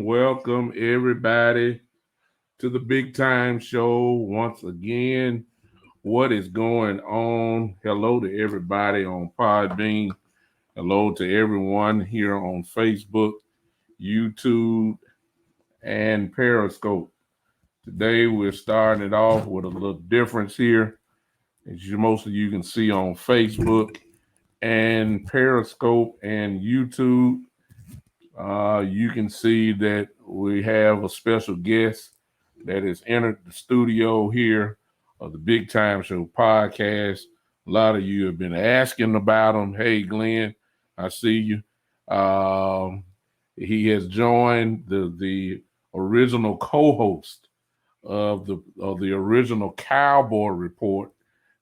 Welcome everybody to the Big Time Show once again. What is going on? Hello to everybody on Podbean. Hello to everyone here on Facebook, YouTube, and Periscope. Today we're starting it off with a little difference here. As most of you can see on Facebook and Periscope and YouTube, you can see that we have a special guest that has entered the studio here of the Big Time Show podcast. A lot of you have been asking about him. Hey, Glenn, I see you. He has joined the original co-host of the original Cowboy Report,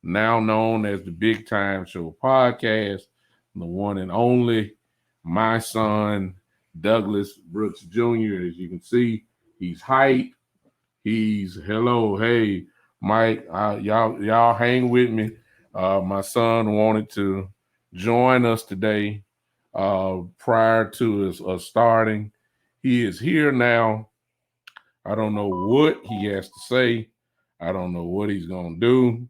now known as the Big Time Show podcast, the one and only, my son, Douglas Brooks Jr. As you can see, he's hype. Hey, Mike, y'all hang with me. My son wanted to join us today prior to us starting. He is here now. I don't know what he has to say. I don't know what he's going to do,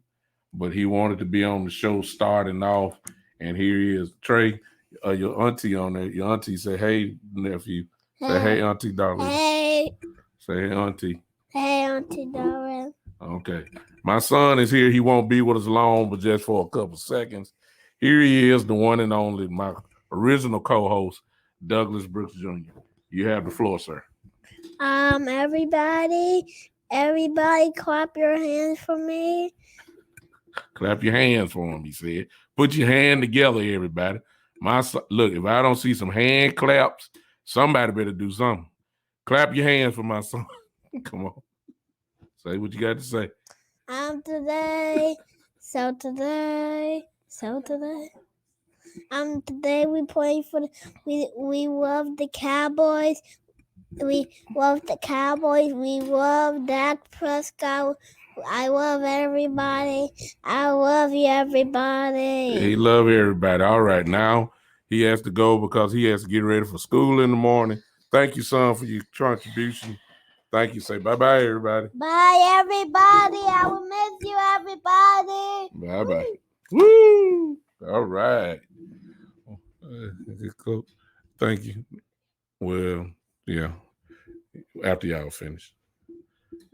but he wanted to be on the show starting off, and here he is. Trey, your auntie on there. Your auntie say, hey, nephew. Say, hey, auntie, darling. Hey. Say, hey, auntie. Hey, auntie, darling. Okay. My son is here. He won't be with us long, but just for a couple seconds. Here he is, the one and only, my original co-host, Douglas Brooks Jr. You have the floor, sir. Everybody clap your hands for me. Clap your hands for him, he said. Put your hand together, everybody. My son, look, if I don't see some hand claps, somebody better do something. Clap your hands for my son. Come on. Say what you got to say. Today we play for we love the Cowboys. We love the Cowboys. We love Dak Prescott. I love everybody. I love you, everybody. He love everybody. All right, now he has to go because he has to get ready for school in the morning. Thank you, son, for your contribution. Thank you. Say bye-bye, everybody. Bye, everybody. I will miss you, everybody. Bye-bye. Woo! All right. Thank you. Well, yeah. After y'all finish.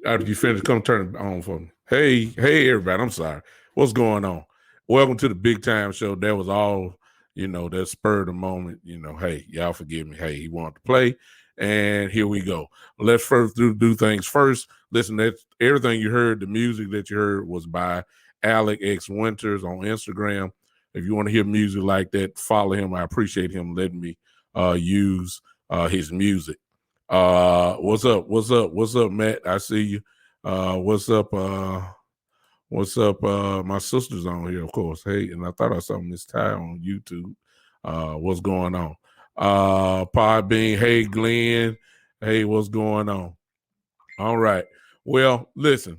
After you finish, come turn it on for me. Hey, everybody. I'm sorry. What's going on? Welcome to the Big Time Show. That was all, that spurred the moment. Hey, y'all forgive me. Hey, he wanted to play. And here we go. Let's first do things first. Listen, that's everything you heard, the music that you heard was by Alec X Winters on Instagram. If you want to hear music like that, follow him. I appreciate him letting me use his music. What's up? What's up? What's up, Matt? I see you. What's up? What's up? My sister's on here, of course. Hey, and I thought I saw Miss Ty on YouTube. What's going on? Podbean, hey Glenn. Hey, what's going on? All right. Well, listen.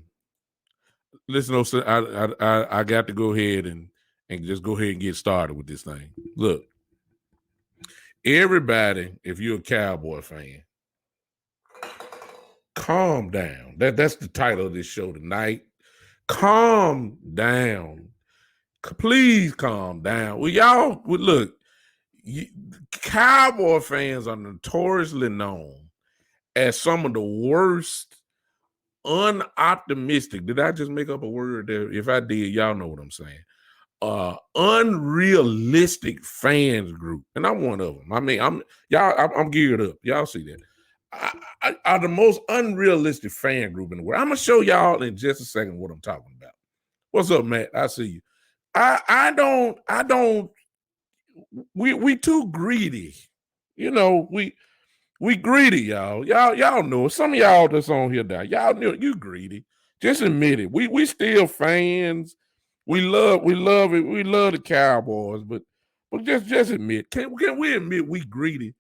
I got to go ahead and just go ahead and get started with this thing. Look, everybody, if you're a Cowboy fan, calm down. That's the title of this show tonight. Calm down. Please calm down. Well, look, Cowboy fans are notoriously known as some of the worst unoptimistic. Did I just make up a word there? If I did, y'all know what I'm saying. Unrealistic fans group, and I'm one of them. I mean, I'm geared up. Y'all see that? I are the most unrealistic fan group in the world. I'm gonna show y'all in just a second what I'm talking about. What's up, Matt? I see you. I don't. We too greedy. You know, we greedy, y'all. Y'all know it. Some of y'all that's on here now, y'all know you greedy. Just admit it. We still fans. We love it. We love the Cowboys, but just admit. Can we admit we greedy?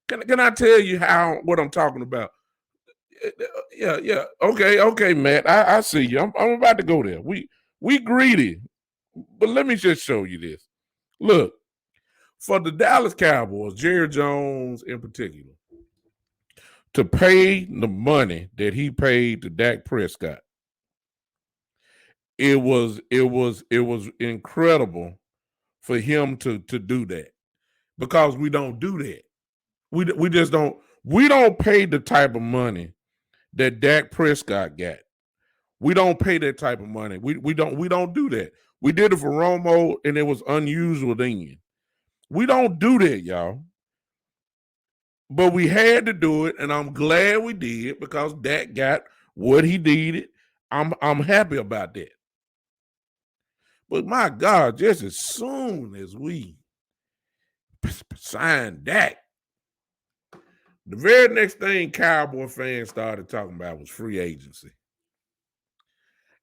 Can I tell you what I'm talking about? Yeah. Okay, Matt. I see you. I'm about to go there. We greedy, but let me just show you this. Look, for the Dallas Cowboys, Jerry Jones in particular, to pay the money that he paid to Dak Prescott, it was incredible for him to do that, because we don't do that. We just don't. We don't pay the type of money that Dak Prescott got. We don't pay that type of money. We don't do that. We did it for Romo, and it was unusual then. We don't do that, y'all. But we had to do it, and I'm glad we did, because Dak got what he needed. I'm happy about that. But my God, just as soon as we signed Dak, the very next thing Cowboy fans started talking about was free agency.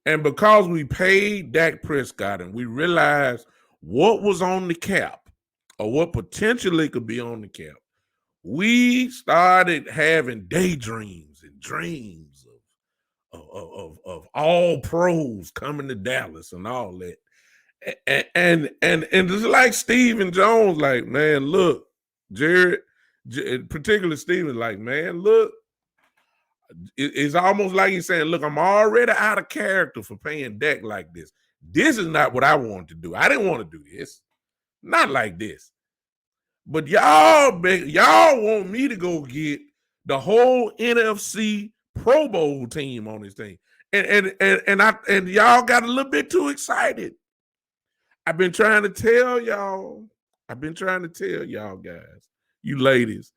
And because we paid Dak Prescott and we realized what was on the cap, or what potentially could be on the cap, we started having daydreams and dreams of all pros coming to Dallas and all that. And it's like Stephen Jones, like, man, look, Jared, particularly Stephen, like, man, look, it's almost like he's saying, look, I'm already out of character for paying Dak like this. This is not what I wanted to do. I didn't want to do this. Not like this. But y'all want me to go get the whole NFC Pro Bowl team on this thing. And y'all got a little bit too excited. I've been trying to tell y'all guys, you ladies,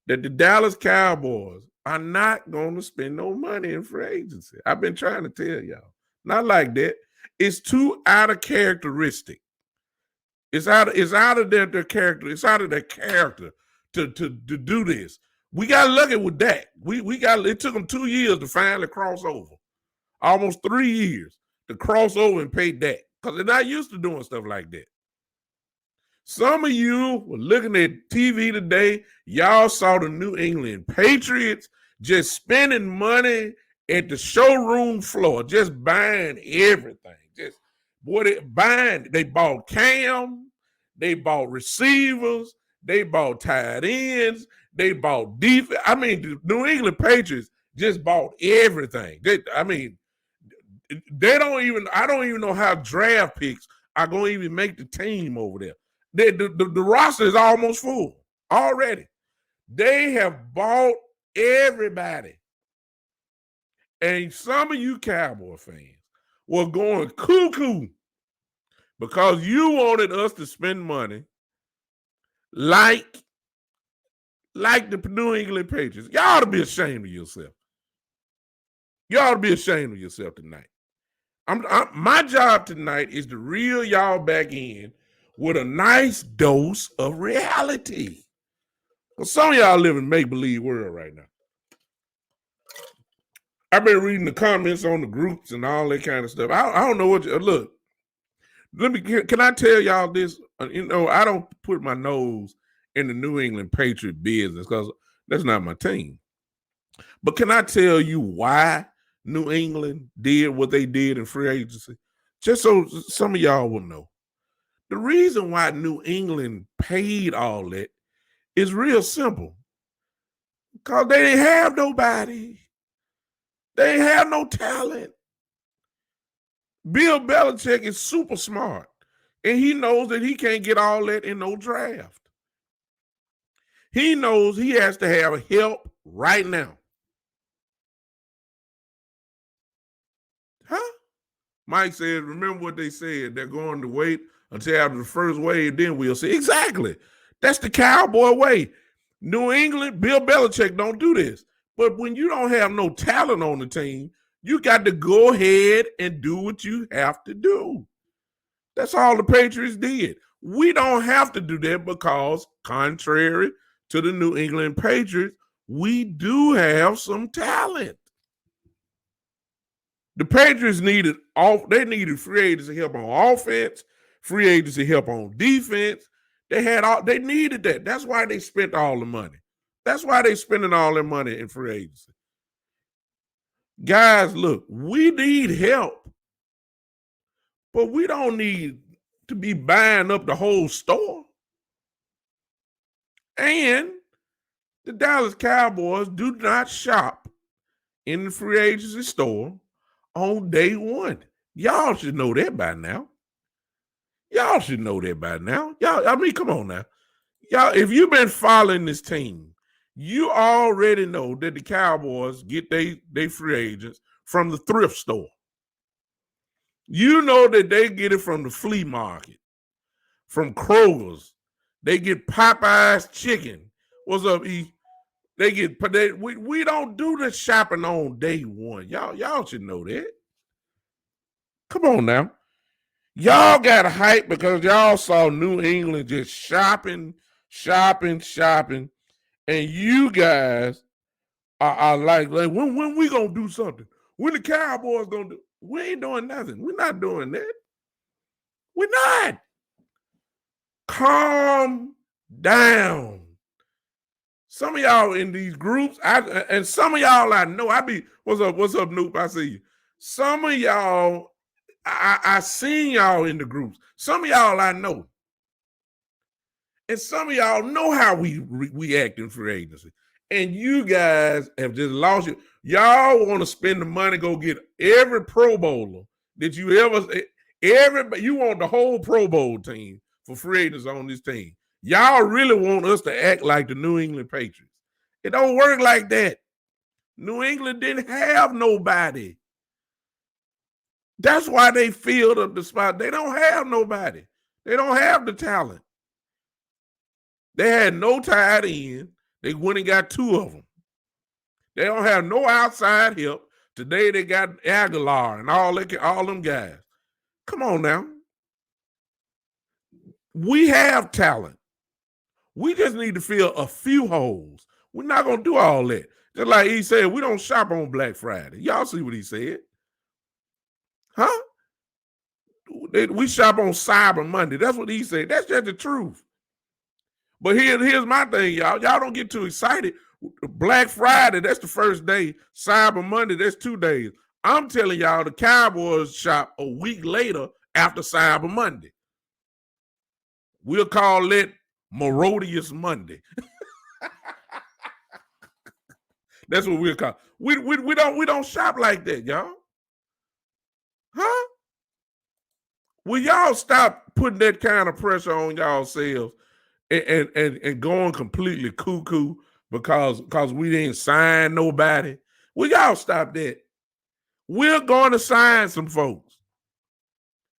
that the Dallas Cowboys are not going to spend no money in free agency. I've been trying to tell y'all. Not like that. It's too out of characteristic. It's out of their character. It's out of their character to do this. We got lucky with that. It took them 2 years to finally cross over. Almost 3 years to cross over and pay that, because they're not used to doing stuff like that. Some of you were looking at TV today. Y'all saw the New England Patriots just spending money at the showroom floor, just buying everything. Just buying. They bought Cam, they bought receivers, they bought tight ends, they bought defense. I mean, the New England Patriots just bought everything. I don't even know how draft picks are going to even make the team over there. The roster is almost full already. They have bought everybody. And some of you Cowboy fans were going cuckoo because you wanted us to spend money like the New England Patriots. Y'all ought to be ashamed of yourself. You ought to be ashamed of yourself tonight. My job tonight is to reel y'all back in with a nice dose of reality. Because some of y'all live in make-believe world right now. I've been reading the comments on the groups and all that kind of stuff. I don't know what you look. Can I tell y'all this? I don't put my nose in the New England Patriot business because that's not my team. But can I tell you why New England did what they did in free agency? Just so some of y'all will know. The reason why New England paid all that is real simple. Because they didn't have nobody. They ain't have no talent. Bill Belichick is super smart. And he knows that he can't get all that in no draft. He knows he has to have help right now. Huh? Mike said, remember what they said. They're going to wait until after the first wave, then we'll see. Exactly. That's the Cowboy way. New England, Bill Belichick don't do this. But when you don't have no talent on the team, you got to go ahead and do what you have to do. That's all the Patriots did. We don't have to do that because, contrary to the New England Patriots, we do have some talent. The Patriots needed free agency help on offense, free agency help on defense. They needed that. That's why they spent all the money. That's why they spending all their money in free agency. Guys, look, we need help, but we don't need to be buying up the whole store. And the Dallas Cowboys do not shop in the free agency store on day one. Y'all should know that by now. Y'all should know that by now. Come on now. Y'all, if you've been following this team, you already know that the Cowboys get they free agents from the thrift store. You know that they get it from the flea market, from Kroger's. They get Popeye's chicken. What's up, E? We don't do the shopping on day one. Y'all should know that. Come on now. Y'all got hype because y'all saw New England just shopping. And you guys are like when we gonna do something? When the Cowboys gonna do? We ain't doing nothing. We're not doing that. We're not. Calm down. Some of y'all in these groups, and some of y'all I know. What's up, Noop? I see you. Some of y'all, I seen y'all in the groups. Some of y'all I know. And some of y'all know how we act in free agency. And you guys have just lost it. Y'all want to spend the money, go get every Pro Bowler that you you want the whole Pro Bowl team for free agents on this team. Y'all really want us to act like the New England Patriots. It don't work like that. New England didn't have nobody. That's why they filled up the spot. They don't have nobody. They don't have the talent. They had no tight end. They went and got two of them. They don't have no outside help. Today they got Aguilar and all them guys. Come on now. We have talent. We just need to fill a few holes. We're not going to do all that. Just like he said, we don't shop on Black Friday. Y'all see what he said. Huh? We shop on Cyber Monday. That's what he said. That's just the truth. But here's my thing, y'all. Y'all don't get too excited. Black Friday, that's the first day. Cyber Monday, that's 2 days. I'm telling y'all, the Cowboys shop a week later after Cyber Monday. We'll call it Morodius Monday. That's what we'll call it. We don't shop like that, y'all. Huh? Will y'all stop putting that kind of pressure on y'all selves and going completely cuckoo because we didn't sign nobody? Will y'all stop that? We're going to sign some folks.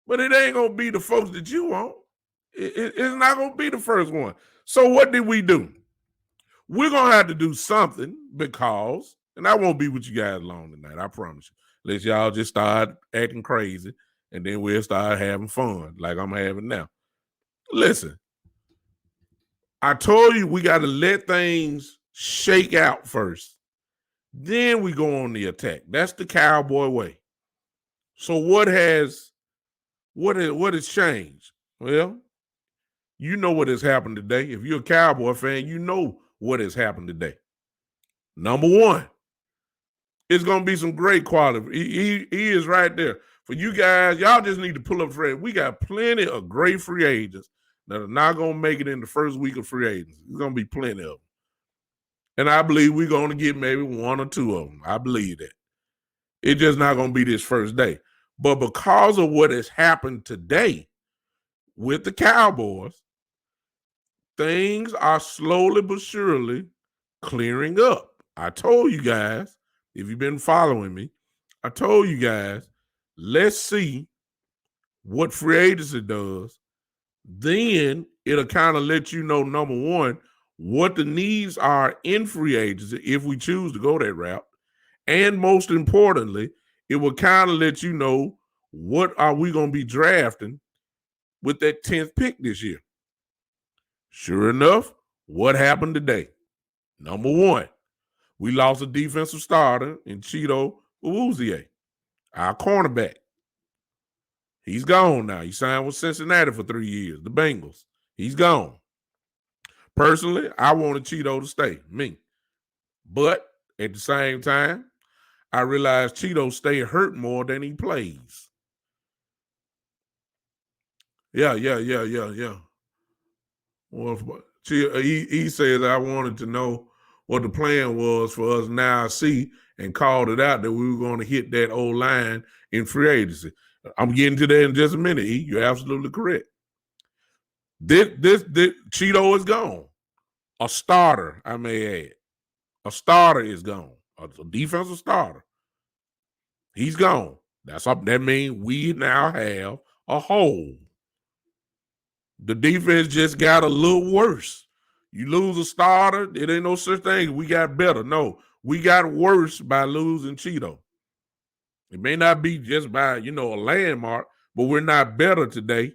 But it ain't going to be the folks that you want. It's not going to be the first one. So what did we do? We're going to have to do something because, and I won't be with you guys long tonight, I promise you. Let y'all just start acting crazy, and then we'll start having fun like I'm having now. Listen, I told you we got to let things shake out first. Then we go on the attack. That's the Cowboy way. So what has changed? Well, you know what has happened today. If you're a Cowboy fan, you know what has happened today. Number one, it's going to be some great quality. He is right there. For you guys, y'all just need to pull up free. We got plenty of great free agents that are not going to make it in the first week of free agents. There's going to be plenty of them. And I believe we're going to get maybe one or two of them. I believe that. It's just not going to be this first day. But because of what has happened today with the Cowboys, things are slowly but surely clearing up. I told you guys, if you've been following me, I told you guys, let's see what free agency does. Then it'll kind of let you know, number one, what the needs are in free agency if we choose to go that route. And most importantly, it will kind of let you know what are we going to be drafting with that 10th pick this year. Sure enough, what happened today? Number one, we lost a defensive starter in Cheeto Awuzie, our cornerback. He's gone now. He signed with Cincinnati for 3 years, the Bengals. He's gone. Personally, I wanted Cheeto to stay, me. But at the same time, I realized Cheeto stay hurt more than he plays. Yeah. Well, he said I wanted to know what the plan was for us now see and called it out that we were going to hit that old line in free agency. I'm getting to that in just a minute, E. You're absolutely correct. This Cheeto is gone. A starter, I may add. A starter is gone. A defensive starter. He's gone. That means we now have a hole. The defense just got a little worse. You lose a starter, it ain't no such thing. We got better. No, we got worse by losing Cheeto. It may not be just by, a landmark, but we're not better today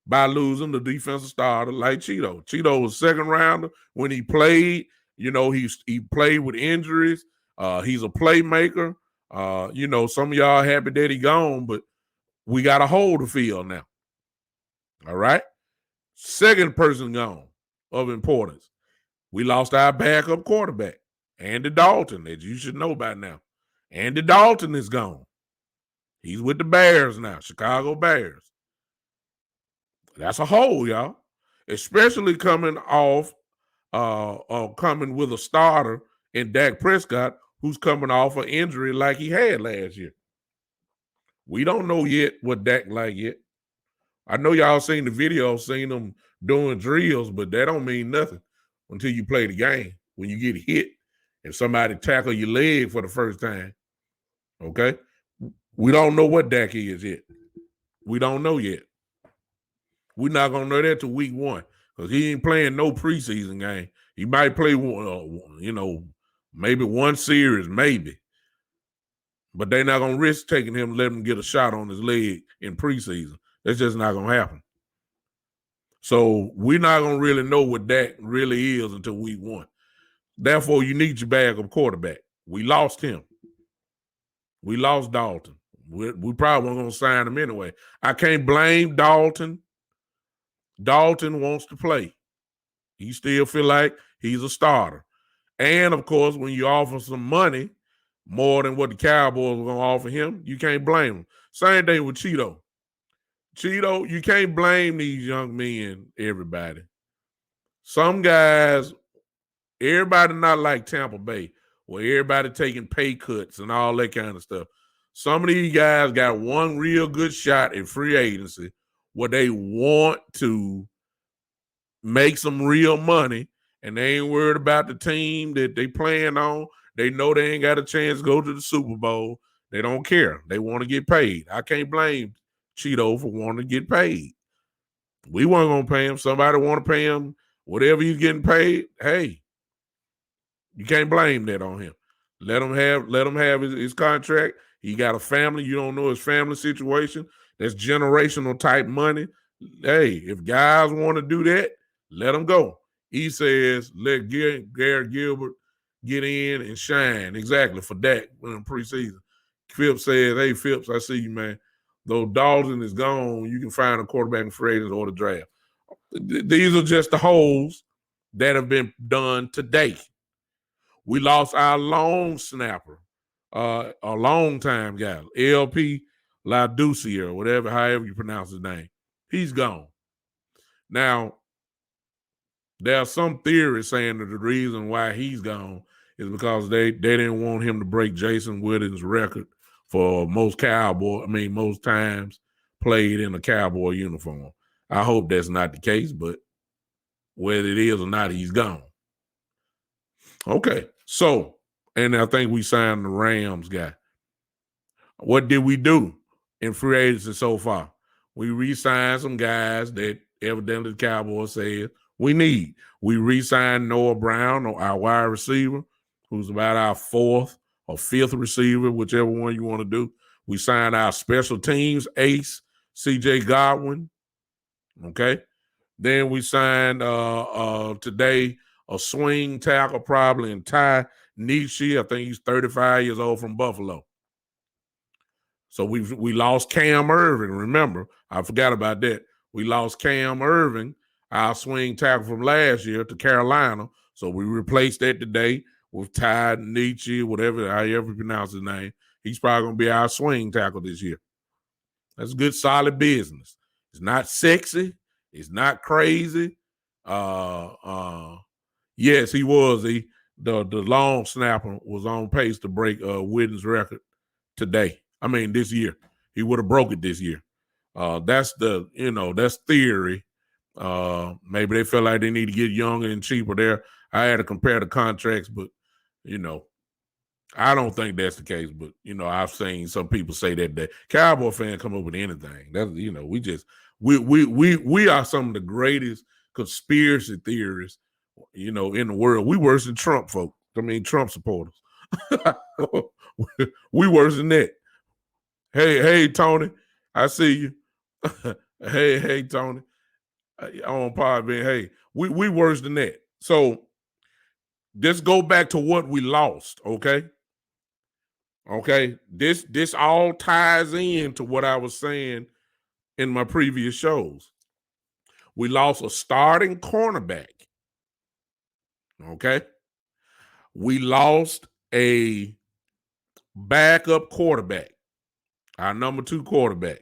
by losing the defensive starter like Cheeto. Cheeto was second rounder when he played. He played with injuries. He's a playmaker. Some of y'all happy that he gone, but we got a hole to fill now. All right? Second person gone of importance. We lost our backup quarterback, Andy Dalton, as you should know by now. Andy Dalton is gone. He's with the Bears now, Chicago Bears. That's a hole, y'all. Especially coming off, coming with a starter in Dak Prescott, who's coming off an injury like he had last year. We don't know yet what Dak like yet. I know y'all seen the video, seen him doing drills, but that don't mean nothing until you play the game. When you get hit and somebody tackle your leg for the first time, okay? We don't know what Dak is yet. We don't know yet. We're not going to know that till week one because he ain't playing no preseason game. He might play, maybe one series, maybe. But they're not going to risk taking him, let him get a shot on his leg in preseason. That's just not going to happen. So we're not going to really know what Dak really is until week one. Therefore, you need your backup quarterback. We lost him. We lost Dalton. We probably weren't going to sign him anyway. I can't blame Dalton. Dalton wants to play. He still feel like he's a starter. And, of course, when you offer some money, more than what the Cowboys were going to offer him, you can't blame him. Same thing with Cheeto. Cheeto, you can't blame these young men, everybody. Some guys, everybody not like Tampa Bay, where everybody taking pay cuts and all that kind of stuff. Some of these guys got one real good shot at free agency where they want to make some real money and they ain't worried about the team that they playing on. They know they ain't got a chance to go to the Super Bowl. They don't care. They want to get paid. I can't blame Cheeto for wanting to get paid. We weren't going to pay him. Somebody want to pay him whatever he's getting paid. Hey, you can't blame that on him. Let him have his contract. He got a family. You don't know his family situation. That's generational type money. Hey, if guys want to do that, let them go. He says, let Garrett Gilbert get in and shine. Exactly, for Dak in the preseason. Phipps says, hey, Phipps, I see you, man. Though Dalton is gone, you can find a quarterback in free agents or the draft. These are just the holes that have been done today. We lost our long snapper, a long time guy, LP Laducci or whatever, however you pronounce his name. He's gone. Now, there are some theories saying that the reason why he's gone is because they didn't want him to break Jason Witten's record for most times played in a Cowboy uniform. I hope that's not the case, but whether it is or not, he's gone. Okay, so, and I think we signed the Rams guy. What did we do in free agency so far? We re-signed some guys that evidently the Cowboys said we need. We re-signed Noah Brown, our wide receiver, who's about our fourth or fifth receiver, whichever one you want to do. We signed our special teams ace, CJ Godwin. Okay. Then we signed today a swing tackle probably in Ty Nietzsche. I think he's 35 years old from Buffalo. So we lost Cam Irving. Remember, I forgot about that. We lost Cam Irving, our swing tackle from last year, to Carolina. So we replaced that today with Ty Nietzsche, however you pronounce his name. He's probably going to be our swing tackle this year. That's good, solid business. It's not sexy. It's not crazy. Yes, he was. The long snapper was on pace to break Witten's record today. I mean, this year. He would have broke it this year. That's theory. Maybe they felt like they need to get younger and cheaper there. I had to compare the contracts, but I don't think that's the case. But I've seen some people say that Cowboy fan come up with anything. That's we are some of the greatest conspiracy theorists in the world. We worse than Trump folk. Trump supporters. We worse than that. Hey, Tony, I see you. hey, Tony, on Podbean. Hey, we worse than that. So let's go back to what we lost. Okay. This all ties into what I was saying in my previous shows. We lost a starting cornerback. Okay. We lost a backup quarterback, our number 2 quarterback,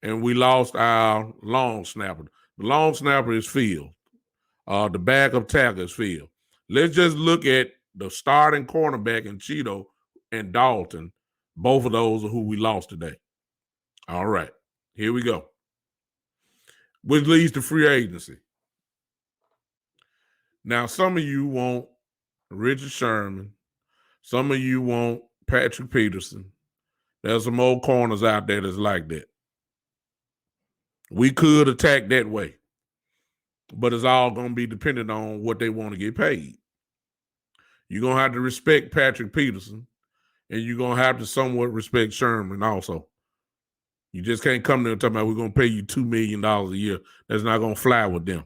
and we lost our long snapper. The long snapper is Field. The backup tackle is Field. Let's just look at the starting cornerback in Cheeto and Dalton. Both of those are who we lost today. All right, here we go. Which leads to free agency. Now, some of you want Richard Sherman. Some of you want Patrick Peterson. There's some old corners out there that's like that. We could attack that way, but it's all going to be dependent on what they want to get paid. You're going to have to respect Patrick Peterson, and you're going to have to somewhat respect Sherman also. You just can't come there and talk about we're going to pay you $2 million a year. That's not going to fly with them.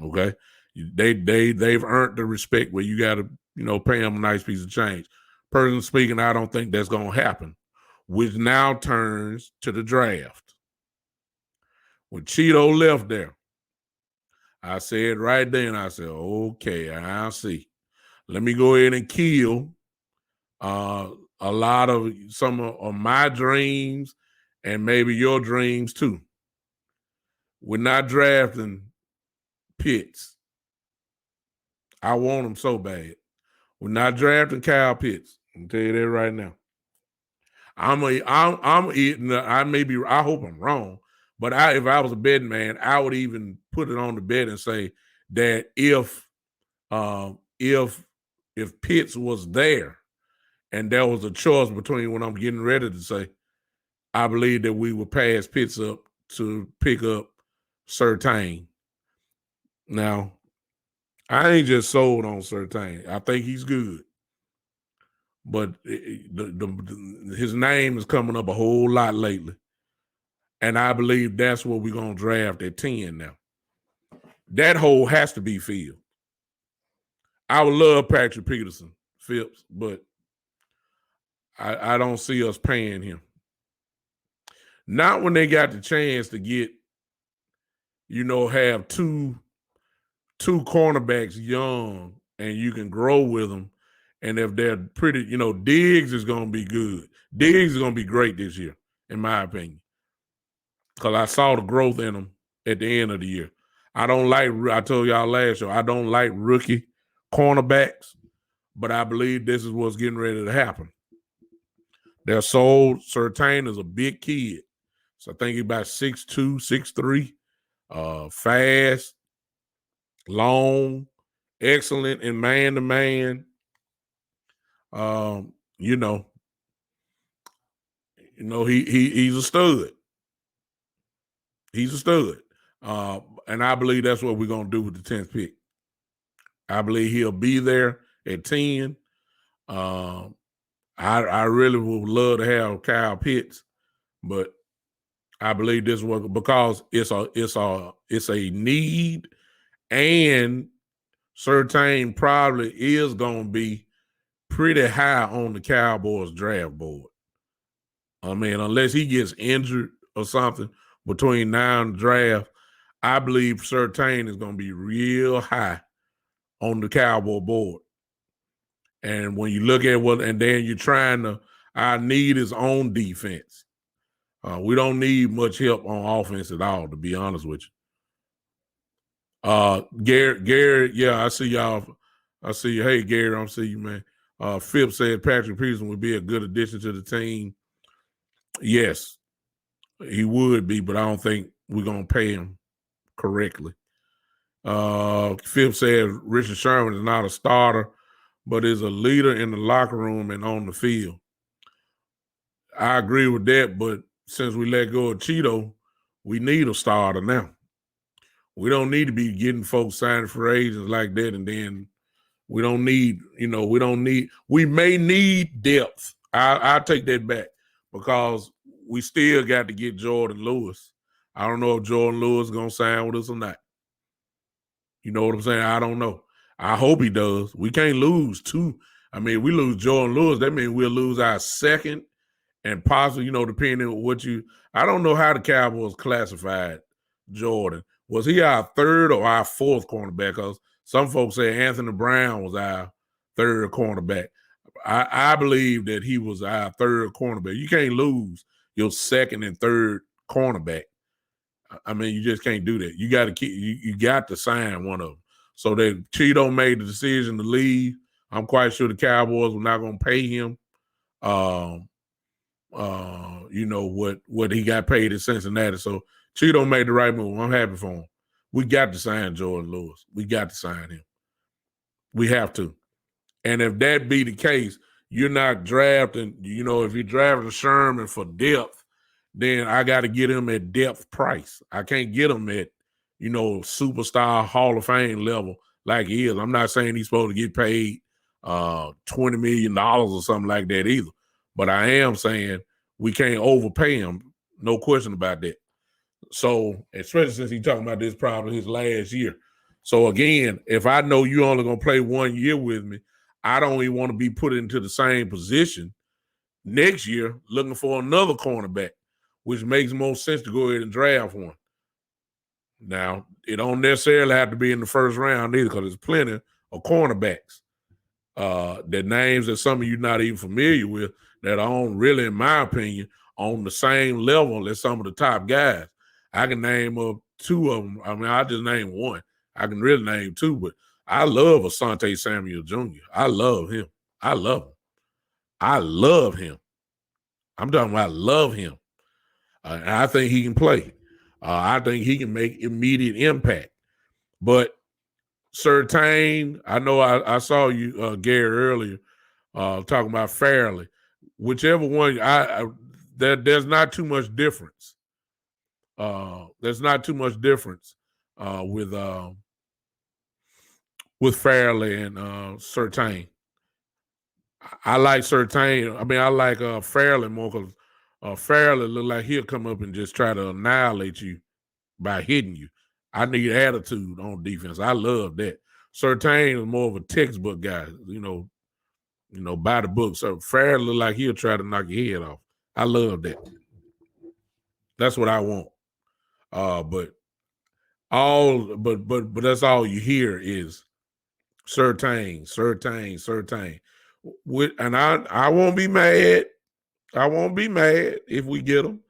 Okay? They've earned the respect where you got to, pay them a nice piece of change. Personally speaking, I don't think that's going to happen, which now turns to the draft. When Cheeto left there, I said right then, okay, I see. Let me go ahead and kill a lot of some of my dreams and maybe your dreams too. We're not drafting Pitts. I want him so bad. We're not drafting Kyle Pitts. I can tell you that right now. I hope I'm wrong, but if I was a betting man, I would even put it on the bet and say that if Pitts was there and there was a choice between what I'm getting ready to say, I believe that we would pass Pitts up to pick up Surtain. Now, I ain't just sold on Surtain. I think he's good. But his name is coming up a whole lot lately. And I believe that's what we're going to draft at 10 now. That hole has to be filled. I would love Patrick Peterson, Phipps, but I don't see us paying him. Not when they got the chance to get, have two cornerbacks young and you can grow with them. And if they're pretty, Diggs is going to be good. Diggs is going to be great this year, in my opinion, because I saw the growth in them at the end of the year. I told y'all last show, I don't like rookie cornerbacks, but I believe this is what's getting ready to happen. They're sold. Surtain is a big kid. So I think he's about 6'2", 6'3", fast, long, excellent in man-to-man. He's a stud. He's a stud. And I believe that's what we're going to do with the 10th pick. I believe he'll be there at 10. I really would love to have Kyle Pitts, but I believe this was because it's a need, and Surtain probably is going to be pretty high on the Cowboys draft board. I mean, unless he gets injured or something between now and the draft, I believe Surtain is going to be real high on the Cowboy board. And when you look at and then you're our need is on defense. We don't need much help on offense at all, to be honest with you. Garrett, yeah, I see y'all. I see you. Hey, Garrett, I see you, man. Phipps said Patrick Peterson would be a good addition to the team. Yes, he would be, but I don't think we're going to pay him correctly. Phipps said Richard Sherman is not a starter, but is a leader in the locker room and on the field. I agree with that, but since we let go of Cheeto, we need a starter now. We don't need to be getting folks signed for agents like that, and then we may need depth. I'll take that back because we still got to get Jordan Lewis. I don't know if Jordan Lewis is going to sign with us or not. You know what I'm saying? I don't know. I hope he does. We can't lose two. I mean, we lose Jordan Lewis, that means we'll lose our second and possibly, depending on what I don't know how the Cowboys classified Jordan. Was he our third or our fourth cornerback? Because some folks say Anthony Brown was our third cornerback. I believe that he was our third cornerback. You can't lose your second and third cornerback. I mean, you just can't do that. You got to you got to sign one of them. So that Cheeto made the decision to leave. I'm quite sure the Cowboys were not going to pay him. What he got paid in Cincinnati. So Cheeto made the right move. I'm happy for him. We got to sign Jordan Lewis. We got to sign him. We have to. And if that be the case, you're not drafting, if you're drafting Sherman for depth, then I got to get him at depth price. I can't get him at, superstar Hall of Fame level like he is. I'm not saying he's supposed to get paid $20 million or something like that either. But I am saying we can't overpay him. No question about that. So, especially since he's talking about this probably his last year. So, again, if I know you only going to play 1 year with me, I don't even want to be put into the same position next year looking for another cornerback, which makes more sense to go ahead and draft one. Now, it don't necessarily have to be in the first round either because there's plenty of cornerbacks. The names that some of you not even familiar with that are on, really, in my opinion, on the same level as some of the top guys. I can name up two of them. I mean, I just name one. I can really name two, but I love Asante Samuel Jr. I love him. I love him. I love him. I'm talking about love him. And I think he can play. I think he can make immediate impact. But Surtain, I know I saw you, Gary, earlier talking about Fairley. Whichever one, there's not too much difference. There's not too much difference with Fairley and Surtain. I like Surtain. I mean, I like Fairley more because Fairley look like he'll come up and just try to annihilate you by hitting you. I need attitude on defense. I love that. Surtain is more of a textbook guy, by the book. So Farrell look like he'll try to knock your head off. I love that. That's what I want. But that's all you hear is Surtain. And I won't be mad. I won't be mad if we get them.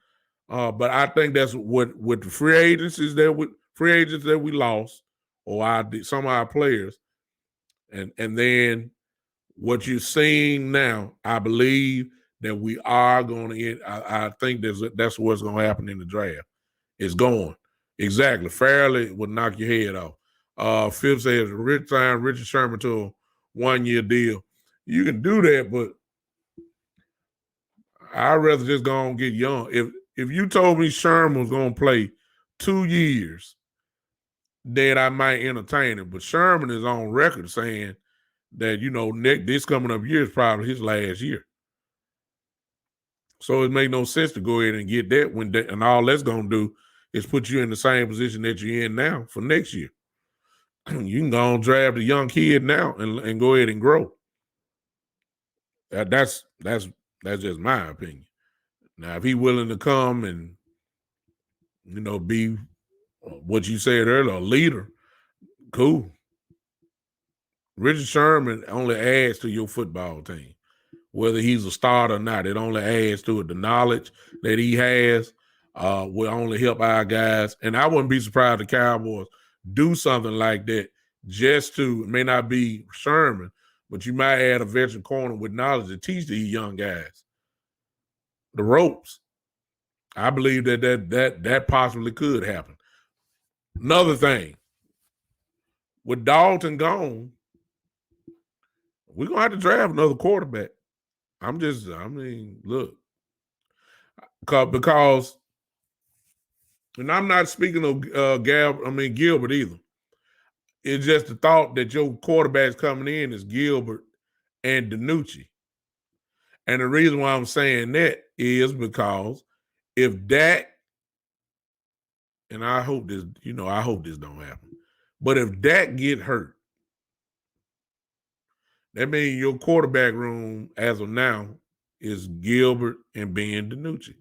But I think that's what with the free agents that we lost, or some of our players, and then what you're seeing now, I believe that we are going to end. I think that's what's going to happen in the draft. It's going exactly. Fairly would knock your head off. Phil says Richard Sherman to a 1-year deal. You can do that, but I'd rather just go and get young. If you told me Sherman was going to play 2 years, then I might entertain it. But Sherman is on record saying that, this coming up year is probably his last year. So it made no sense to go ahead and get that and all that's going to do is put you in the same position that you're in now for next year. You can go and draft a young kid now and go ahead and grow. That's just my opinion. Now, if he's willing to come and be what you said earlier, a leader, cool. Richard Sherman only adds to your football team, whether he's a starter or not. It only adds to it. The knowledge that he has will only help our guys. And I wouldn't be surprised if the Cowboys do something like that just to, it may not be Sherman, but you might add a veteran corner with knowledge to teach these young guys the ropes. I believe that possibly could happen. Another thing, with Dalton gone, we're going to have to draft another quarterback. Look, because, and I'm not speaking of Gilbert either. It's just the thought that your quarterbacks coming in is Gilbert and DiNucci. And the reason why I'm saying that is because if Dak, and I hope this don't happen, but if Dak get hurt, that means your quarterback room as of now is Gilbert and Ben DiNucci.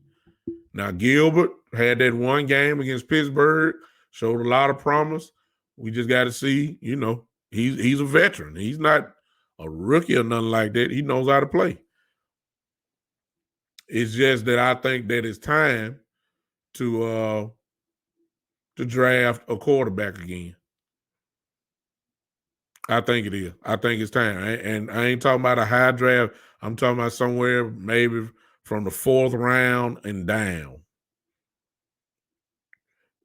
Now, Gilbert had that one game against Pittsburgh, showed a lot of promise. We just got to see, he's a veteran. He's not a rookie or nothing like that. He knows how to play. It's just that I think that it's time to draft a quarterback again. I think it is. I think it's time. And I ain't talking about a high draft. I'm talking about somewhere maybe from the 4th round and down.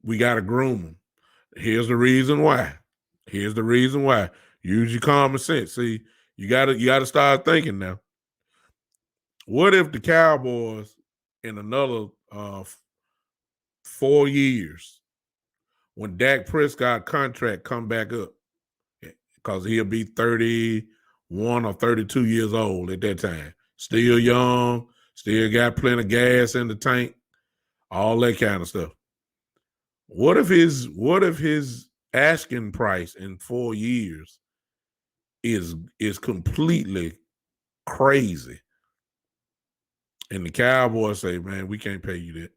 We got to groom them. Here's the reason why. Use your common sense. See, you gotta start thinking now. What if the Cowboys in another 4 years, when Dak Prescott contract come back up, because he'll be 31 or 32 years old at that time, still young, still got plenty of gas in the tank, all that kind of stuff. What if his asking price in 4 years is completely crazy? And the Cowboys say, man, we can't pay you that.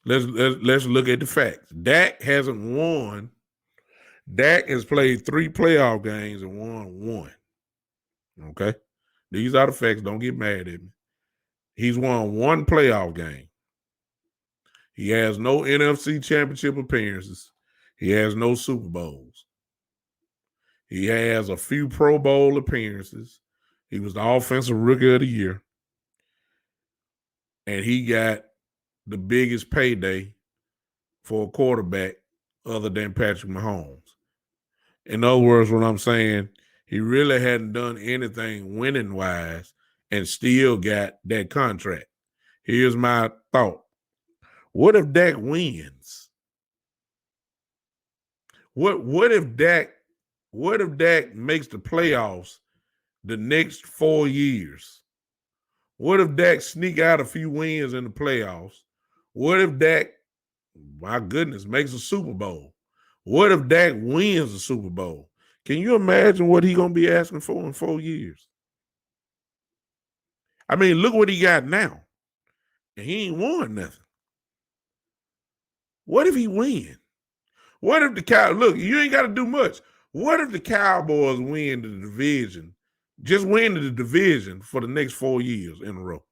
Let's look at the facts. Dak hasn't won. Dak has played 3 playoff games and won 1. Okay? These are the facts. Don't get mad at me. He's won 1 playoff game. He has no NFC championship appearances. He has no Super Bowls. He has a few Pro Bowl appearances. He was the offensive rookie of the year. And he got the biggest payday for a quarterback other than Patrick Mahomes. In other words, what I'm saying, he really hadn't done anything winning-wise and still got that contract. Here's my thought. What if Dak wins? What if Dak makes the playoffs the next 4 years? What if Dak sneak out a few wins in the playoffs? What if Dak My goodness, makes a Super Bowl. What if Dak wins the Super Bowl? Can you imagine what he gonna be asking for in 4 years? I mean, look what he got now, and he ain't won nothing. What if he win? What if the Cow look? You ain't got to do much. What if the Cowboys win the division? Just win the division for the next 4 years in a row.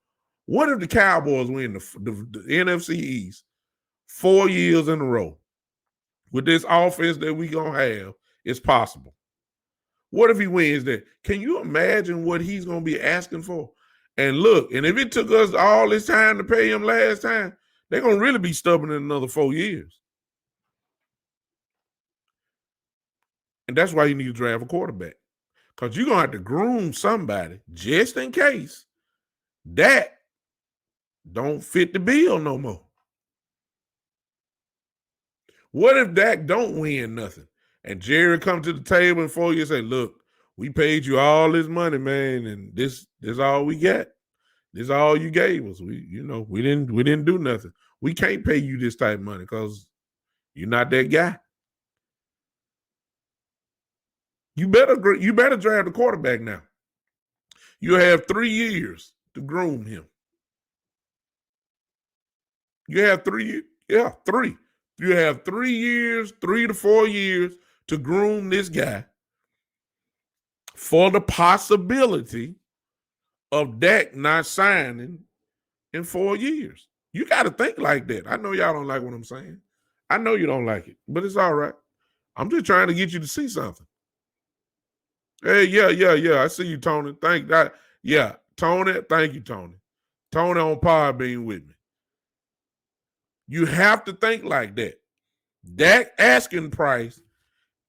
What if the Cowboys win the NFC East 4 years in a row? With this offense that we gonna have, it's possible. What if he wins that? Can you imagine what he's gonna be asking for? And look, and if it took us all this time to pay him last time, they're gonna really be stubborn in another 4 years. And that's why you need to draft a quarterback. Because you're gonna have to groom somebody just in case that don't fit the bill no more. What if Dak don't win nothing? And Jerry come to the table in 4 years and say, look, we paid you all this money, man, and this all we got. This all you gave us. We didn't do nothing. We can't pay you this type of money because you're not that guy. You better draft a quarterback now. You have 3 years to groom him. You have 3. Yeah, 3. You have 3 years, 3 to 4 years to groom this guy for the possibility of Dak not signing in 4 years. You got to think like that. I know y'all don't like what I'm saying. I know you don't like it, but it's all right. I'm just trying to get you to see something. Hey, yeah. I see you, Tony. Thank that. Yeah, Tony. Thank you, Tony. Tony on Podbean with me. You have to think like that. Dak asking price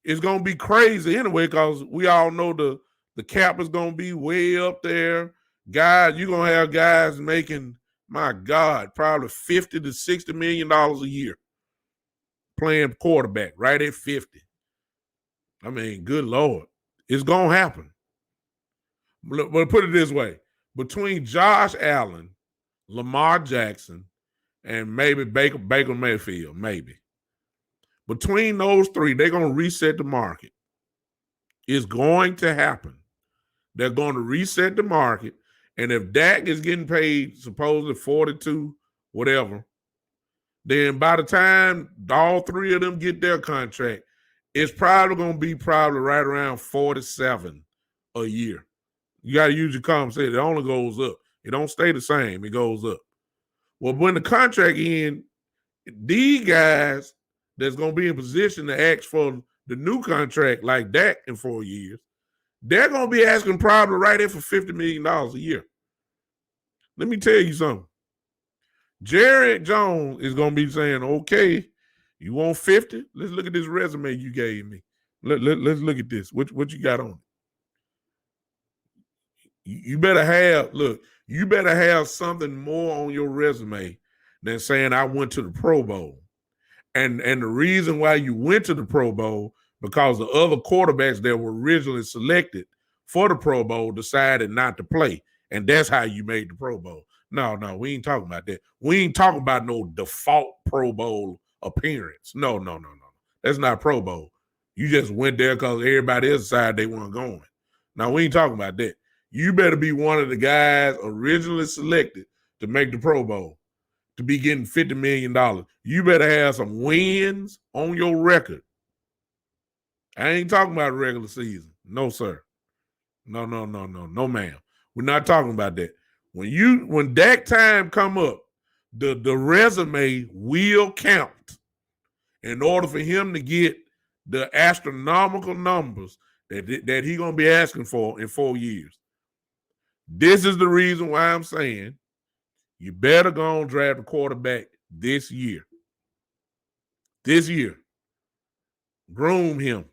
is going to be crazy anyway because we all know the cap is going to be way up there. Guys, you're going to have guys making, my God, probably $50 to $60 million a year playing quarterback right at 50. I mean, good Lord. It's going to happen. But put it this way. Between Josh Allen, Lamar Jackson, and maybe Baker Mayfield, maybe. Between those three, they're going to reset the market. It's going to happen. They're going to reset the market. And if Dak is getting paid supposedly 42, whatever, then by the time all three of them get their contract, it's probably going to be right around 47 a year. You got to use your common sense. It only goes up. It don't stay the same. It goes up. Well, when the contract ends, these guys that's going to be in position to ask for the new contract like that in 4 years, they're going to be asking probably right there for $50 million a year. Let me tell you something. Jerry Jones is going to be saying, okay, you want 50? Let's look at this resume you gave me. Let's look at this. What you got on it? You better have something more on your resume than saying I went to the Pro Bowl. And the reason why you went to the Pro Bowl, because the other quarterbacks that were originally selected for the Pro Bowl decided not to play. And that's how you made the Pro Bowl. No, we ain't talking about that. We ain't talking about no default Pro Bowl appearance. No. That's not Pro Bowl. You just went there because everybody else decided they weren't going. Now, we ain't talking about that. You better be one of the guys originally selected to make the Pro Bowl, to be getting $50 million. You better have some wins on your record. I ain't talking about regular season. No, sir. No, ma'am. We're not talking about that. When Dak time come up, the resume will count in order for him to get the astronomical numbers that he gonna be asking for in 4 years. This is the reason why I'm saying you better go and draft a quarterback this year. This year. Groom him.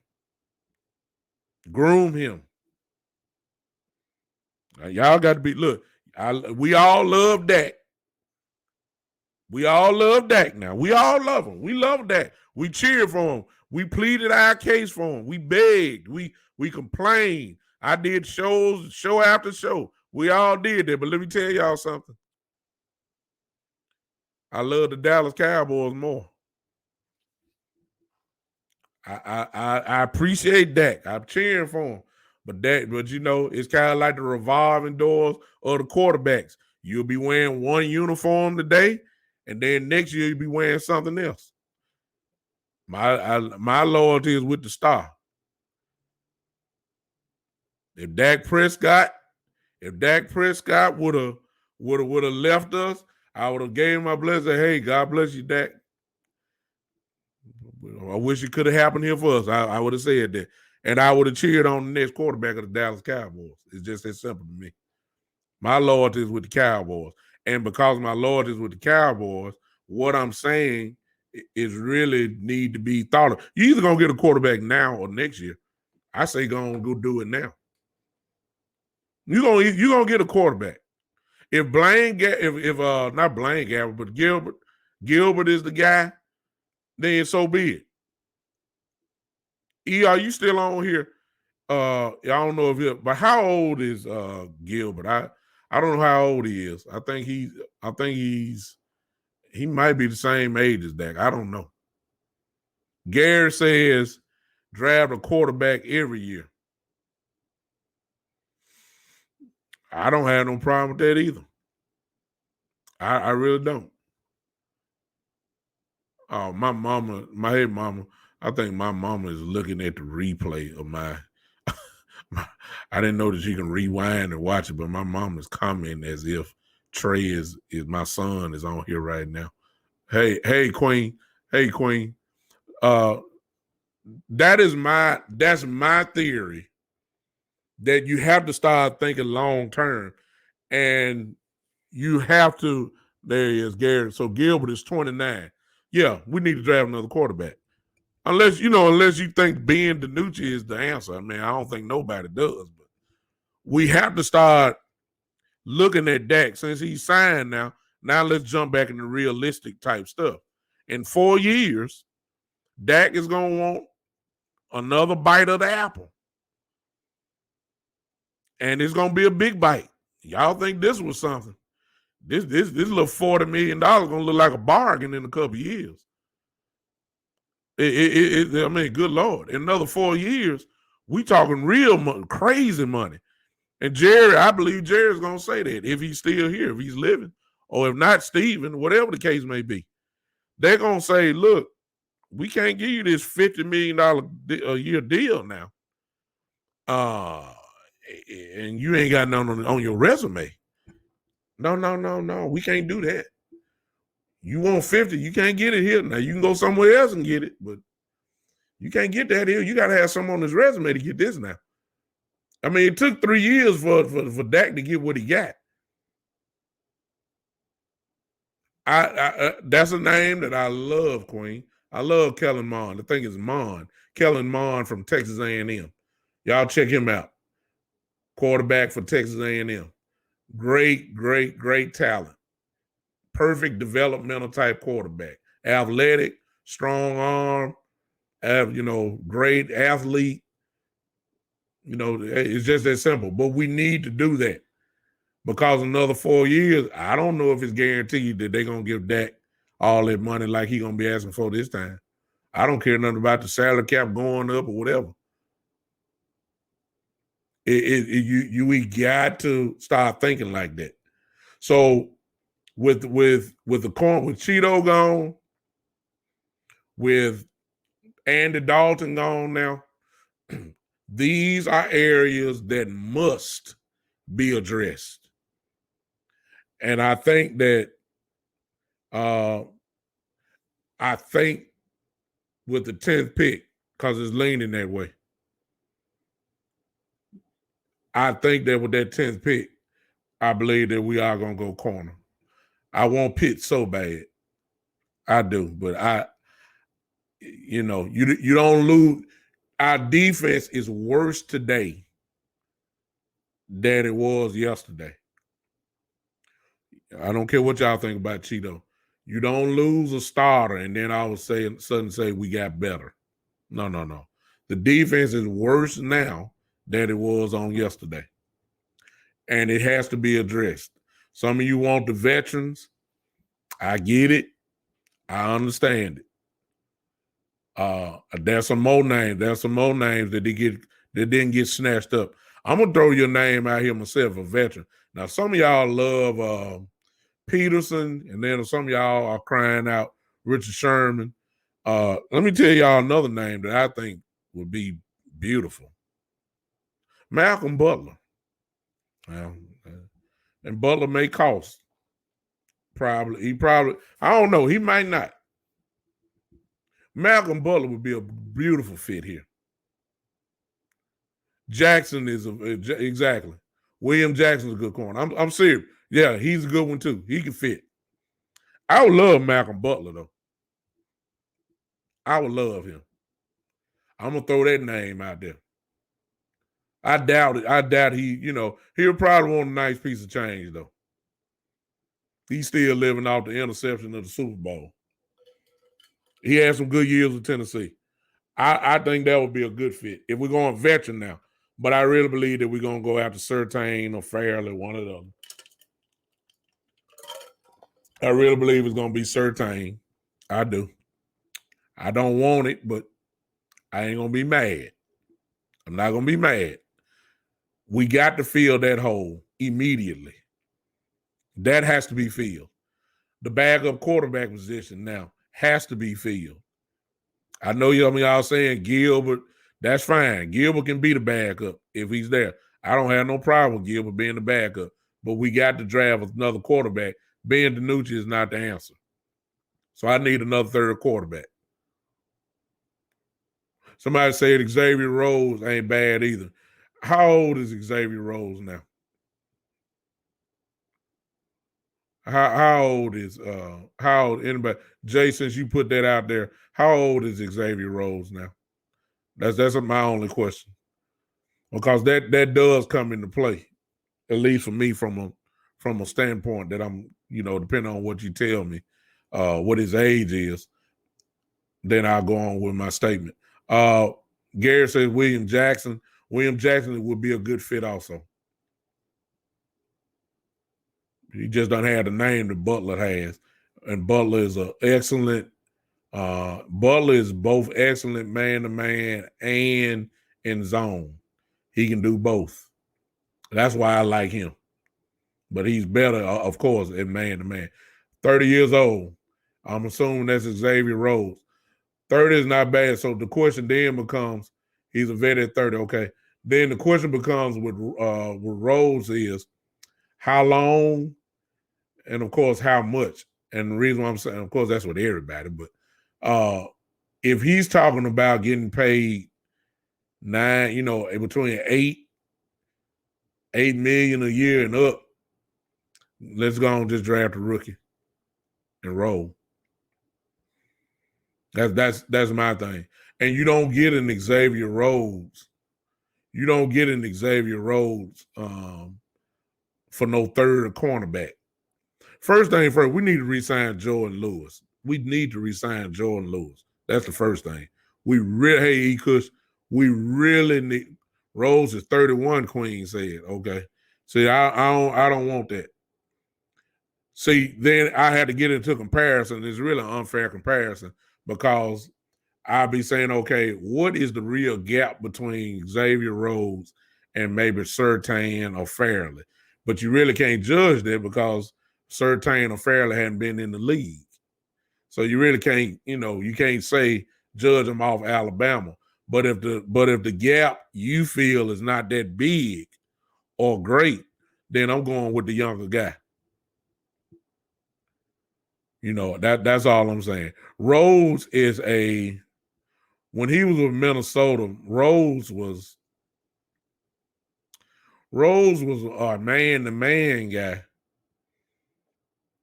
Y'all got to be, look, we all love Dak. We all love Dak now. We all love him. We love Dak. We cheered for him. We pleaded our case for him. We begged. We complained. I did show after show. We all did that. But let me tell y'all something. I love the Dallas Cowboys more. I appreciate Dak. I'm cheering for him. But you know, it's kind of like the revolving doors of the quarterbacks. You'll be wearing one uniform today, and then next year you'll be wearing something else. My loyalty is with the star. If Dak Prescott, if Dak Prescott would have left us, I would have gave him my blessing. Hey, God bless you, Dak. I wish it could have happened here for us. I would have said that. And I would have cheered on the next quarterback of the Dallas Cowboys. It's just that simple to me. My loyalty is with the Cowboys. And because my loyalty is with the Cowboys, what I'm saying is really need to be thought of. You either going to get a quarterback now or next year. I say go do it now. You're gonna get a quarterback. If not Blaine Gabbert, but Gilbert is the guy, then so be it. E, are you still on here? I don't know if but how old is Gilbert? I don't know how old he is. I think he might be the same age as Dak. I don't know. Gary says draft a quarterback every year. I don't have no problem with that either. I really don't. Oh, my head mama, I think my mama is looking at the replay of I didn't know that you can rewind and watch it, but my mom is commenting as if Trey is my son is on here right now. Hey, Queen. Hey, Queen. That's my theory, that you have to start thinking long term, and you have to. There he is, Gary. So Gilbert is 29. Yeah, we need to draft another quarterback. Unless you think Ben DiNucci is the answer. I mean, I don't think nobody does, but we have to start looking at Dak since he's signed now. Now let's jump back into realistic type stuff. In 4 years, Dak is going to want another bite of the apple. And it's going to be a big bite. Y'all think this was something. This little $40 million going to look like a bargain in a couple of years. I mean, good Lord. In another 4 years, we talking real money, crazy money. And Jerry, I believe Jerry's going to say that if he's still here, if he's living, or if not, Steven, whatever the case may be. They're going to say, look, we can't give you this $50 million a year deal now. And you ain't got nothing on your resume. No. We can't do that. You want 50, you can't get it here. Now, you can go somewhere else and get it, but you can't get that here. You got to have something on his resume to get this now. I mean, it took 3 years for Dak to get what he got. That's a name that I love, Queen. I love Kellen Mond. I think it's Mond. Kellen Mond from Texas A&M. Y'all check him out. Quarterback for Texas A&M. Great talent. Perfect developmental type quarterback. Athletic, strong arm, great athlete. It's just that simple. But we need to do that. Because another 4 years, I don't know if it's guaranteed that they're going to give Dak all that money like he's going to be asking for this time. I don't care nothing about the salary cap going up or whatever. We got to start thinking like that. So with Cheeto gone, with Andy Dalton gone now, these are areas that must be addressed. And I think that with the 10th pick, because it's leaning that way, I think that with that 10th pick, I believe that we are going to go corner. I want Pitt so bad. I do. But you don't lose. Our defense is worse today than it was yesterday. I don't care what y'all think about Cheeto. You don't lose a starter and then all of a sudden say we got better. No. The defense is worse now than it was on yesterday. And it has to be addressed. Some of you want the veterans. I get it. I understand it. There's some more names. There's some more names that didn't get snatched up. I'm gonna throw your name out here myself, a veteran. Now, some of y'all love Peterson, and then some of y'all are crying out Richard Sherman. Let me tell y'all another name that I think would be beautiful. Malcolm Butler. And Butler may cost. He probably, I don't know, he might not. Malcolm Butler would be a beautiful fit here. Jackson is exactly. William Jackson's a good corner. I'm serious. Yeah, he's a good one too. He can fit. I would love Malcolm Butler though. I would love him. I'm gonna throw that name out there. I doubt it. I doubt he'll probably want a nice piece of change though. He's still living off the interception of the Super Bowl. He had some good years with Tennessee. I think that would be a good fit if we're going veteran now. But I really believe that we're going to go after Surtain or Fairley, one of them. I really believe it's going to be Surtain. I do. I don't want it, but I ain't going to be mad. I'm not going to be mad. We got to fill that hole immediately. That has to be filled. The backup quarterback position now has to be filled. I know y'all saying Gilbert, that's fine. Gilbert can be the backup if he's there. I don't have no problem with Gilbert being the backup, but we got to draft another quarterback. Ben DiNucci is not the answer. So I need another third quarterback. Somebody said Xavier Rhodes ain't bad either. How old is Xavier Rhodes now? How old anybody? Jay, since you put that out there, how old is Xavier Rhodes now? That's my only question. Because that does come into play, at least for me from a standpoint that I'm, depending on what you tell me, what his age is, then I'll go on with my statement. Gary says William Jackson. William Jackson would be a good fit also. He just doesn't have the name that Butler has. And Butler is Butler is both excellent man-to-man and in zone. He can do both. That's why I like him. But he's better, of course, at man-to-man. 30 years old. I'm assuming that's Xavier Rhodes. 30 is not bad. So the question then becomes, he's a vet at 30, okay. Then the question becomes with Rhodes is, how long and, of course, how much? And the reason why I'm saying, of course, that's with everybody. But if he's talking about getting paid between $8 million a year and up, let's go and just draft a rookie and roll. That's my thing. And you don't get an Xavier Rhodes. You don't get an Xavier Rhodes for no third cornerback. First thing first, we need to re-sign Jordan Lewis. We need to re-sign Jordan Lewis. That's the first thing. We really need. Rhodes is 31. Queen said, okay. See, I don't want that. See, then I had to get into comparison. It's really an unfair comparison because I'll be saying, okay, what is the real gap between Xavier Rhodes and maybe Surtain or Fairley? But you really can't judge that because Surtain or Fairley hadn't been in the league. So you really can't, you can't say judge them off Alabama. But if the gap you feel is not that big or great, then I'm going with the younger guy. That's all I'm saying. Rhodes is when he was with Minnesota, Rhodes was a man-to-man guy,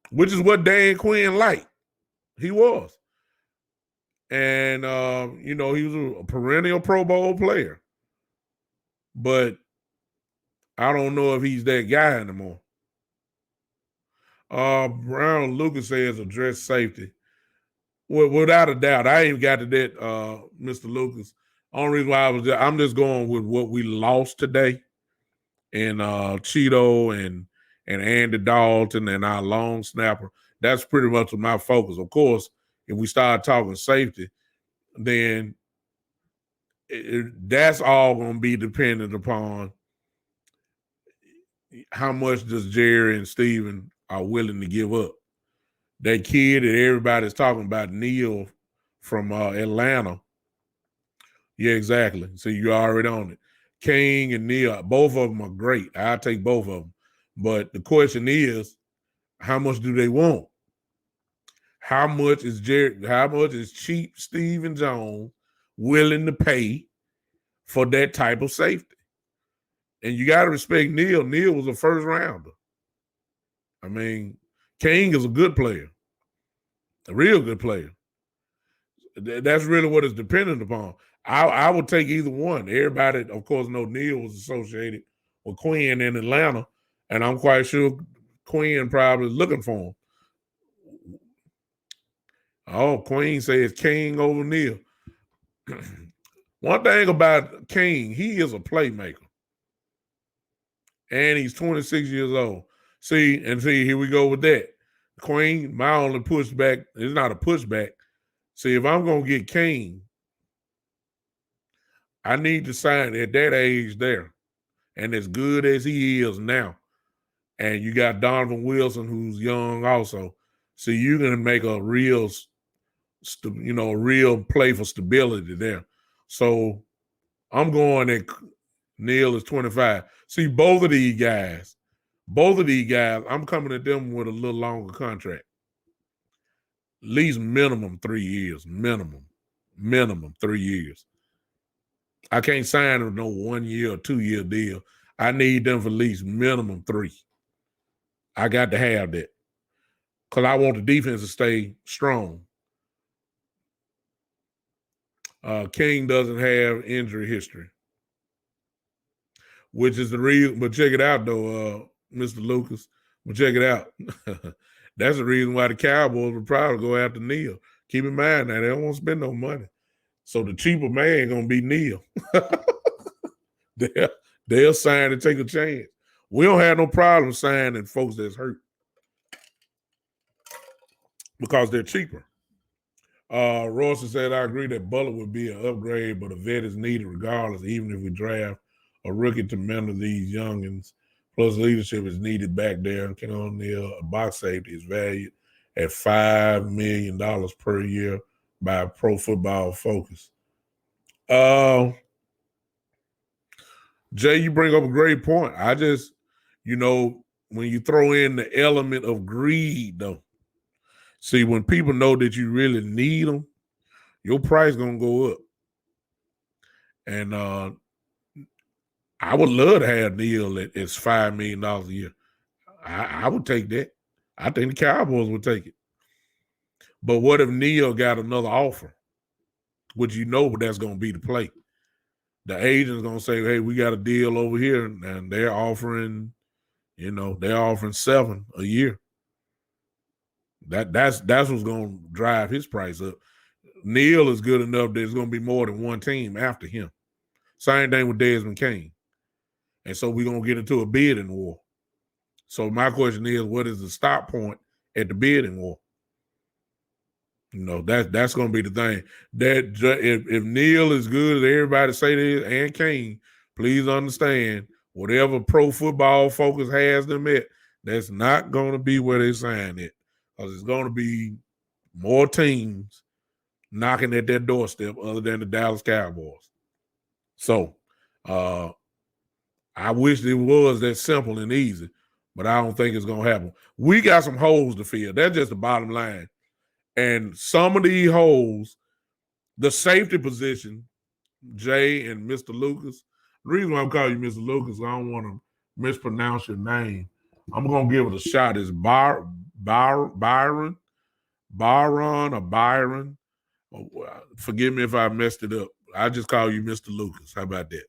which is what Dan Quinn liked. He was. And, he was a perennial Pro Bowl player. But I don't know if he's that guy anymore. Brown Lucas says address safety. Well, without a doubt. I ain't got to that, Mr. Lucas. Only reason why I'm just going with what we lost today. And Cheeto and Andy Dalton and our long snapper. That's pretty much my focus. Of course, if we start talking safety, then that's all going to be dependent upon how much does Jerry and Steven are willing to give up. That kid that everybody's talking about, Neil from Atlanta. Yeah, exactly. So you're already on it. King and Neil, both of them are great. I'll take both of them. But the question is, how much do they want? How much is cheap Steven Jones willing to pay for that type of safety? And you got to respect Neil. Neil was a first rounder. I mean, King is a good player, a real good player. That's really what it's dependent upon. I would take either one. Everybody, of course, know Neil was associated with Quinn in Atlanta, and I'm quite sure Quinn probably is looking for him. Oh, Queen says King over Neil. One thing about King, he is a playmaker. And he's 26 years old. See, here we go with that. Queen, my only pushback, it's not a pushback. See, if I'm going to get King, I need to sign at that age there. And as good as he is now, and you got Donovan Wilson, who's young also. So you're going to make a real play for stability there. So I'm going at Neil is 25. See, both of these guys, I'm coming at them with a little longer contract. At least minimum 3 years. Minimum 3 years. I can't sign them no 1 year or 2 year deal. I need them for at least minimum 3. I got to have that. Because I want the defense to stay strong. King doesn't have injury history. Which is the reason, but check it out though, Mr. Lucas. But check it out. That's the reason why the Cowboys would probably go after Neil. Keep in mind now, they don't want to spend no money. So the cheaper man gonna be Neil. They'll sign and take a chance. We don't have no problem signing folks that's hurt because they're cheaper. Royce said, I agree that Butler would be an upgrade, but a vet is needed regardless, even if we draft a rookie to mentor these youngins. Plus, leadership is needed back there. And Ken O'Neal, a box safety, is valued at $5 million per year by Pro Football Focus. Jay, you bring up a great point. I just, when you throw in the element of greed, though, see, when people know that you really need them, your price going to go up. And I would love to have Neil at $5 million a year. I would take that. I think the Cowboys would take it. But what if Neil got another offer? Which that's going to be the play. The agent's going to say, hey, we got a deal over here, and they're offering, they're offering $7 a year. That's what's going to drive his price up. Neil is good enough that there's going to be more than one team after him. Same thing with Desmond King. And so we're going to get into a bidding war. So my question is, what is the stop point at the bidding war? That's going to be the thing. That if Neil is good as everybody say this, and King, please understand, whatever Pro Football Focus has them at, that's not going to be where they sign it. Because it's going to be more teams knocking at their doorstep other than the Dallas Cowboys. So I wish it was that simple and easy, but I don't think it's going to happen. We got some holes to fill. That's just the bottom line. And some of these holes, the safety position, Jay and Mr. Lucas, the reason why I'm calling you Mr. Lucas, I don't want to mispronounce your name. I'm going to give it a shot. It's Byron or Byron. Forgive me if I messed it up. I just call you Mr. Lucas. How about that?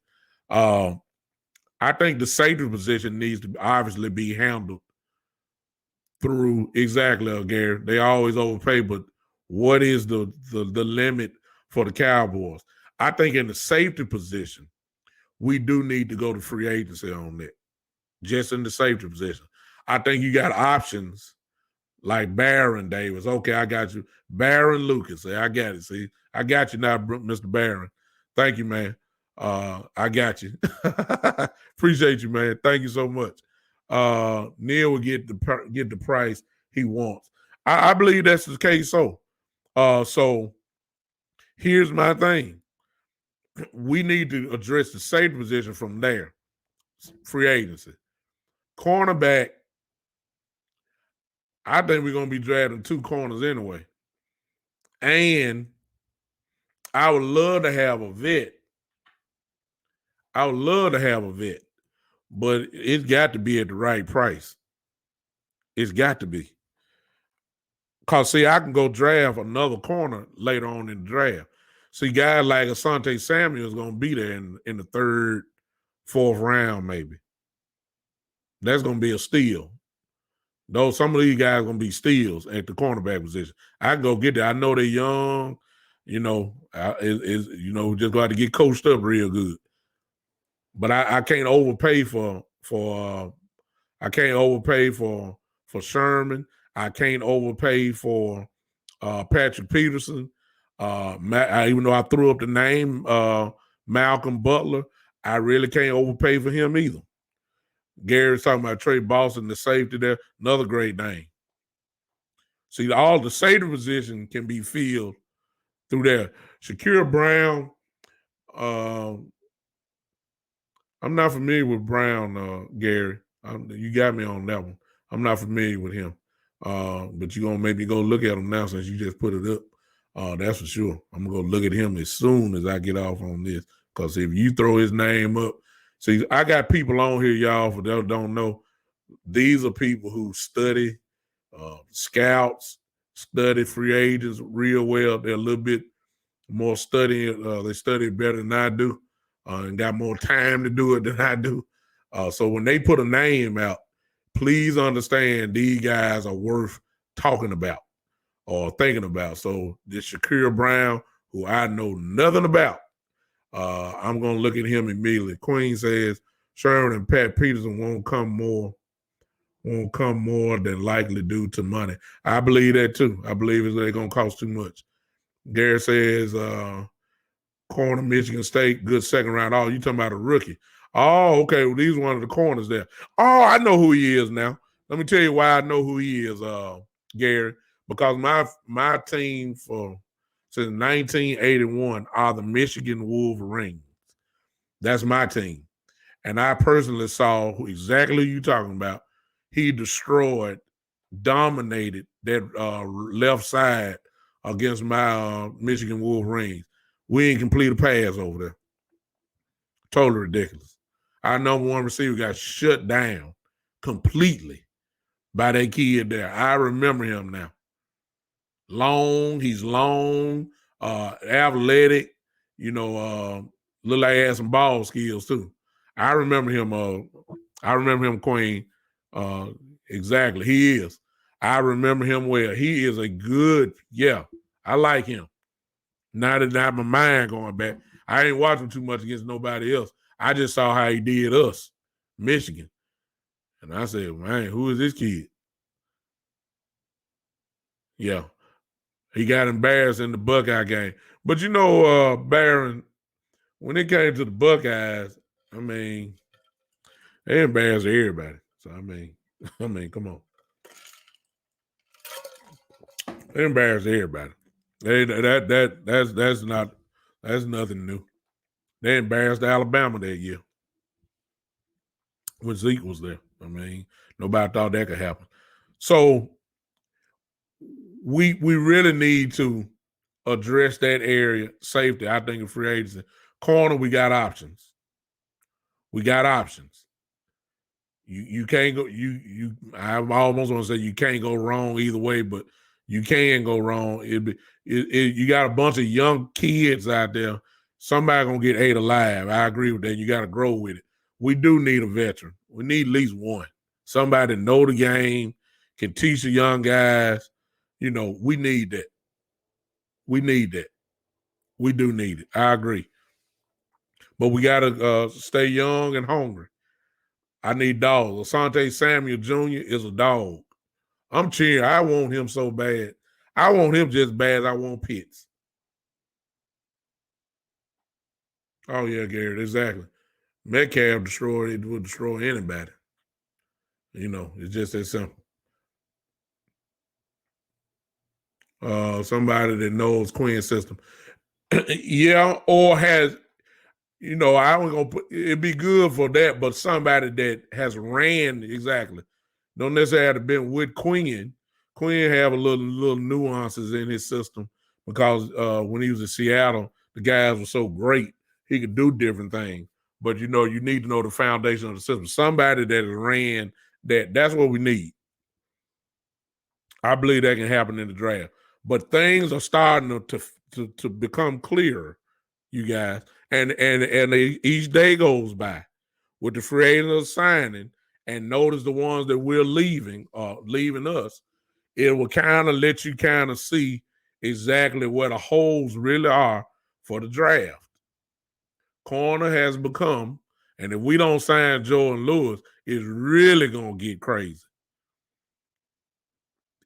I think the safety position needs to obviously be handled through exactly, Gary. They always overpay, but what is the limit for the Cowboys? I think in the safety position, we do need to go to free agency on that. Just in the safety position. I think you got options like Baron Davis. Okay, I got you. Baron Lucas. I got it. See, I got you now, Mr. Baron. Thank you, man. I got you. Appreciate you, man. Thank you so much. Neil will get the price he wants. I believe that's the case. So here's my thing. We need to address the safety position from there. Free agency. Cornerback, I think we're going to be drafting 2 corners anyway. And I would love to have a vet. I would love to have a vet, but it's got to be at the right price. It's got to be. Because, see, I can go draft another corner later on in the draft. See, guys like Asante Samuel is going to be there in the third, fourth round, maybe. That's going to be a steal. Though some of these guys are going to be steals at the cornerback position. I can go get there. I know they're young. You know, just got to get coached up real good. But I can't overpay for Sherman. I can't overpay for Patrick Peterson. Even though I threw up the name Malcolm Butler, I really can't overpay for him either. Gary's talking about Trey Boston, the safety there, another great name. See, all the safety position can be filled through there. Shakur Brown, I'm not familiar with Brown, Gary. You got me on that one. I'm not familiar with him. But you're going to make me go look at him now since you just put it up. That's for sure. I'm going to go look at him as soon as I get off on this. Because if you throw his name up, see, I got people on here, y'all, for those don't know. These are people who study scouts, study free agents real well. They're a little bit more studying. They study better than I do and got more time to do it than I do. So when they put a name out, please understand these guys are worth talking about or thinking about. So this Shakur Brown, who I know nothing about, I'm going to look at him immediately. Queen says Sherman and Pat Peterson won't come more than likely due to money. I believe that too. I believe they're going to cost too much. Gary says corner Michigan State, good second round. Oh, you talking about a rookie. Oh, okay. Well, he's one of the corners there. Oh, I know who he is now. Let me tell you why I know who he is, Gary. Because my team since 1981 are the Michigan Wolverines. That's my team. And I personally saw exactly who you're talking about. He dominated that left side against my Michigan Wolverines. We ain't complete a pass over there. Totally ridiculous. Our number one receiver got shut down completely by that kid there. I remember him now. He's long, athletic, look like he had some ball skills too. I remember him, Queen. Exactly. He is. I remember him well. He is I like him. Now that I have my mind going back, I ain't watching too much against nobody else. I just saw how he did us, Michigan. And I said, man, who is this kid? Yeah. He got embarrassed in the Buckeye game. But Barron, when it came to the Buckeyes, I mean, they embarrassed everybody. So I mean, come on. They embarrassed everybody. That's nothing new. They embarrassed Alabama that year when Zeke was there. I mean, nobody thought that could happen. So we really need to address that area. Safety, I think, in free agency. Corner, we got options. You can't go. I almost want to say you can't go wrong either way, but you can go wrong. You got a bunch of young kids out there. Somebody gonna get ate alive. I agree with that. You got to grow with it. We do need a veteran. We need at least one. Somebody that know the game, can teach the young guys. We need that. We need that. We do need it. I agree. But we got to stay young and hungry. I need dogs. Asante Samuel Jr. is a dog. I'm cheering. I want him so bad. I want him just bad as I want Pitts. Oh yeah, Garrett, exactly. Metcalf destroyed it would destroy anybody. It's just that simple. Somebody that knows Quinn's system. Yeah, or has, I was gonna put it'd be good for that, but somebody that has ran exactly. Don't necessarily have to been with Quinn. Quinn have a little nuances in his system because when he was in Seattle, the guys were so great, he could do different things. But you need to know the foundation of the system. Somebody that has ran that's what we need. I believe that can happen in the draft. But things are starting to become clearer, you guys. And each day goes by with the free agents signing, and notice the ones that we're leaving us, it will kind of let you kind of see exactly where the holes really are for the draft. Corner has become, and if we don't sign Jordan Lewis, it's really gonna get crazy.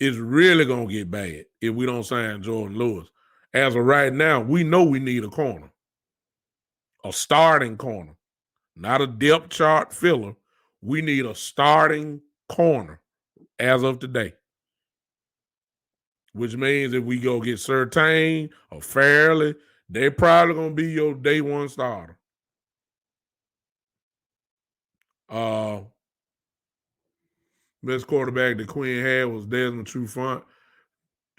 It's really gonna get bad if we don't sign Jordan Lewis. As of right now, we know we need a corner, a starting corner, not a depth chart filler. We need a starting corner as of today, which means if we go get Surtain or Fairley, they're probably gonna be your day one starter. Best quarterback that Quinn had was Desmond Trufant.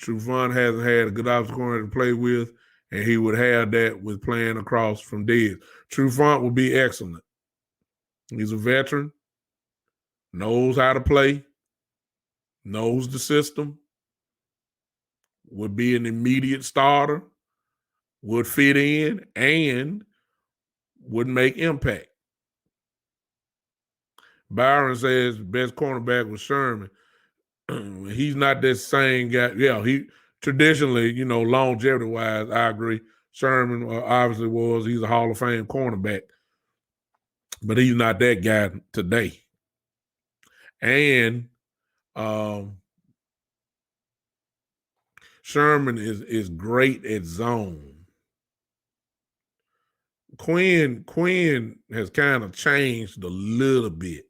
Trufant hasn't had a good offensive corner to play with, and he would have that with playing across from Dez. Trufant would be excellent. He's a veteran, knows how to play, knows the system, would be an immediate starter, would fit in, and would make impact. Byron says best cornerback was Sherman. He's not that same guy. Yeah, he traditionally, longevity wise, I agree. Sherman obviously he's a Hall of Fame cornerback, but he's not that guy today. And Sherman is great at zone. Quinn has kind of changed a little bit.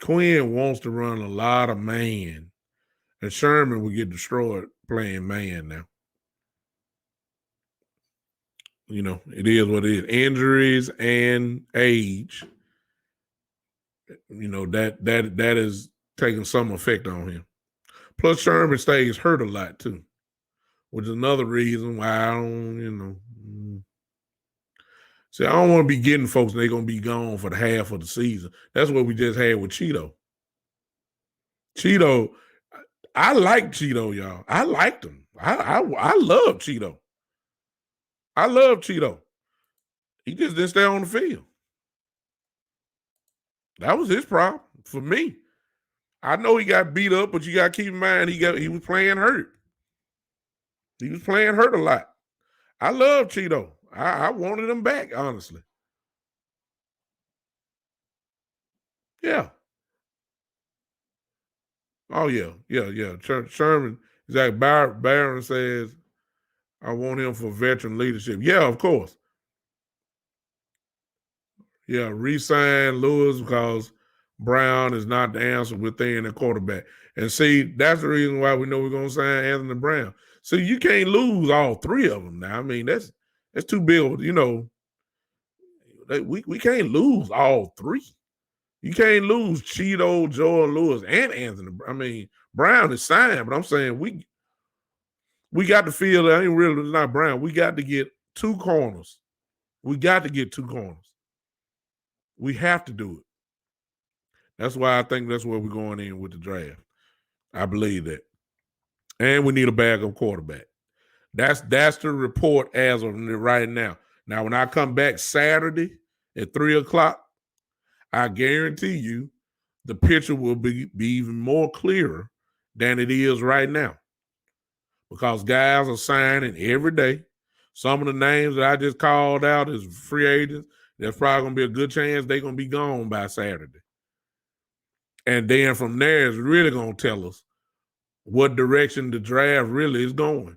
Quinn wants to run a lot of man, and Sherman will get destroyed playing man now. It is what it is. Injuries and age, that is taking some effect on him. Plus, Sherman stays hurt a lot too, which is another reason why I don't, See, I don't want to be getting folks and they're going to be gone for the half of the season. That's what we just had with Cheeto. Cheeto, I like Cheeto, y'all. I liked him. I love Cheeto. I love Cheeto. He just didn't stay on the field. That was his problem for me. I know he got beat up, but you got to keep in mind he was playing hurt. He was playing hurt a lot. I love Cheeto. I wanted him back, honestly. Yeah. Oh, yeah. Sherman, exactly. Barron says, I want him for veteran leadership. Yeah, of course. Yeah, re-sign Lewis because Brown is not the answer within the quarterback. And see, that's the reason why we know we're going to sign Anthony Brown. So you can't lose all three of them now. I mean, that's too big. We can't lose all three. You can't lose Cheeto, Joel Lewis, and Anthony. I mean, Brown is signed, but I'm saying we got to feel that ain't really not Brown. We got to get two corners. We got to get two corners. We have to do it. That's why I think that's where we're going in with the draft. I believe that. And we need a backup quarterback. That's the report as of right now. Now, when I come back Saturday at 3:00, I guarantee you the picture will be even more clearer than it is right now. Because guys are signing every day. Some of the names that I just called out as free agents, there's probably going to be a good chance they're going to be gone by Saturday. And then from there, it's really going to tell us what direction the draft really is going.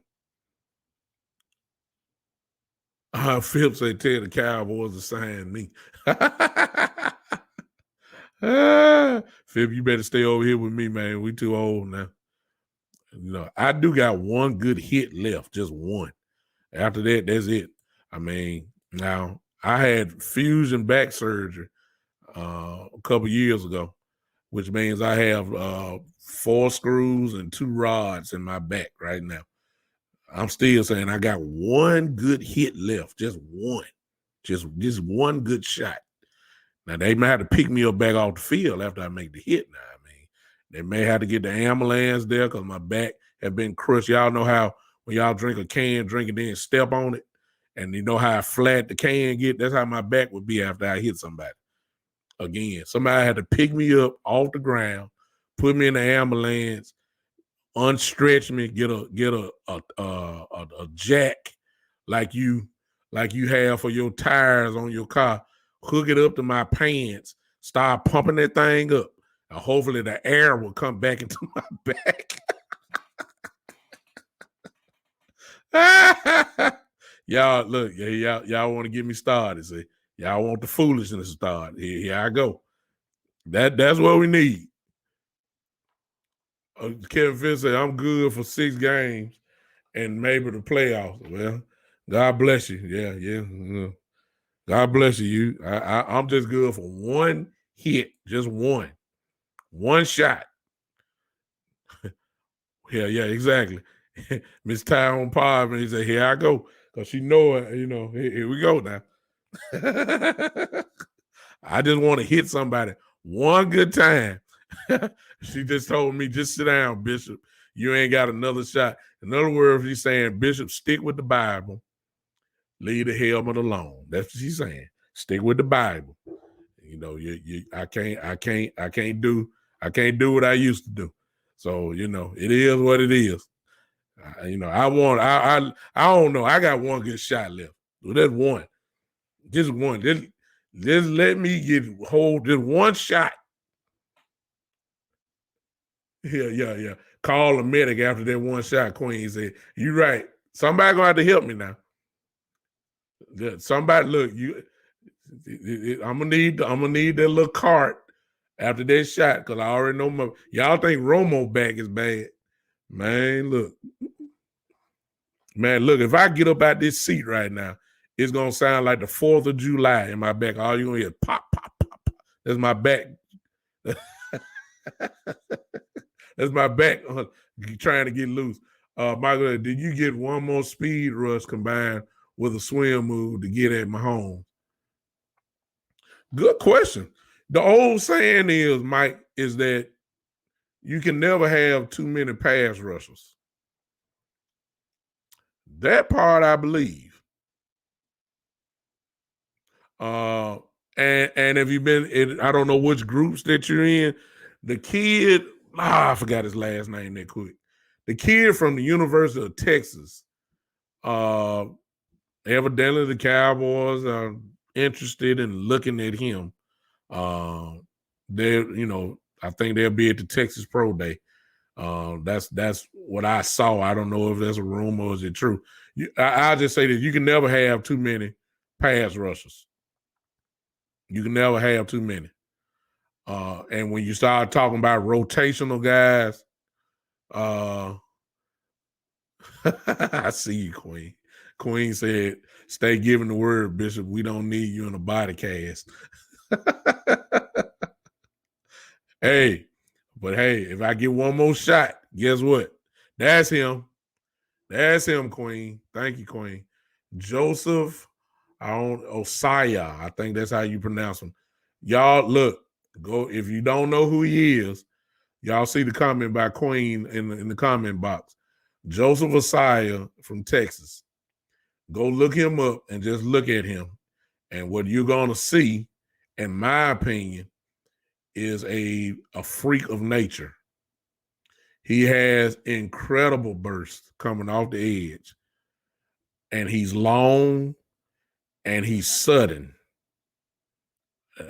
Philip said, tell the Cowboys to sign me. Philip, you better stay over here with me, man. We too old now. I do got one good hit left, just one. After that, that's it. I mean, now I had fusion back surgery a couple years ago, which means I have 4 screws and 2 rods in my back right now. I'm still saying I got one good hit left, just one, just one good shot. Now they may have to pick me up back off the field after I make the hit. Now, I mean, they may have to get the ambulance there because my back have been crushed. Y'all know how when y'all drink a can, drink it, then step on it, and you know how flat the can get. That's how my back would be after I hit somebody. Again, somebody had to pick me up off the ground, put me in the ambulance, unstretch me, get a jack like you have for your tires on your car, hook it up to my pants, start pumping that thing up, and hopefully the air will come back into my back. Y'all look, y'all want to get me started. See, y'all want the foolishness to start. Here I go. That's what we need. Kevin Fitz said, I'm good for 6 games and maybe the playoffs. Well, God bless you. Yeah. God bless you. I'm just good for one hit, just one shot. Yeah, exactly. Miss Ty on Pod, and he said, here I go. Because she know it, here we go now. I just want to hit somebody one good time. She just told me, just sit down, Bishop. You ain't got another shot. In other words, she's saying, Bishop, stick with the Bible. Leave the helmet alone. That's what she's saying. Stick with the Bible. I can't do what I used to do. So, it is what it is. I don't know. I got one good shot left. So that's one. Just one. Just let me hold just one shot. Yeah. Call a medic after that one shot. Queen said, "You right. Somebody gonna have to help me now. Somebody, look, I'm gonna need that little cart after that shot because I already know y'all think Romo back is bad. Man, look. If I get up out this seat right now, it's gonna sound like the 4th of July in my back. All you're gonna hear pop, pop, pop, pop. That's my back. That's my back trying to get loose. Michael, did you get one more speed rush combined with a swim move to get at Mahomes? Good question. The old saying is, Mike, is that you can never have too many pass rushers. That part I believe. And if you've been, I don't know which groups that you're in. The kid, I forgot his last name that quick. The kid from the University of Texas. Evidently, the Cowboys are interested in looking at him. I think they'll be at the Texas Pro Day. That's what I saw. I don't know if that's a rumor or is it true. I'll just say that you can never have too many pass rushers. You can never have too many. And when you start talking about rotational guys, I see you, Queen. Queen said, stay giving the word, Bishop. We don't need you in a body cast. Hey, if I get one more shot, guess what? That's him. That's him, Queen. Thank you, Queen. Joseph Osaya. I think that's how you pronounce him. Y'all, look, go if you don't know who he is, y'all see the comment by Queen in the comment box. Joseph Osaya from Texas. Go look him up and just look at him. And what you're going to see, in my opinion, is a freak of nature. He has incredible bursts coming off the edge. And he's long and he's sudden.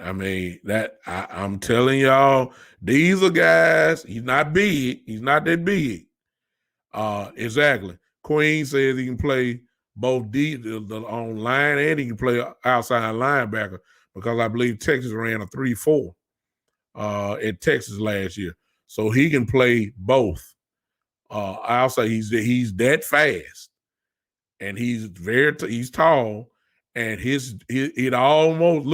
I mean, I'm telling y'all, these are guys. He's not big. He's not that big. Exactly. Queen says he can play both on line and he can play outside linebacker because I believe Texas ran a 3-4 at Texas last year, so he can play both. I'll say he's that fast, and he's tall, and it almost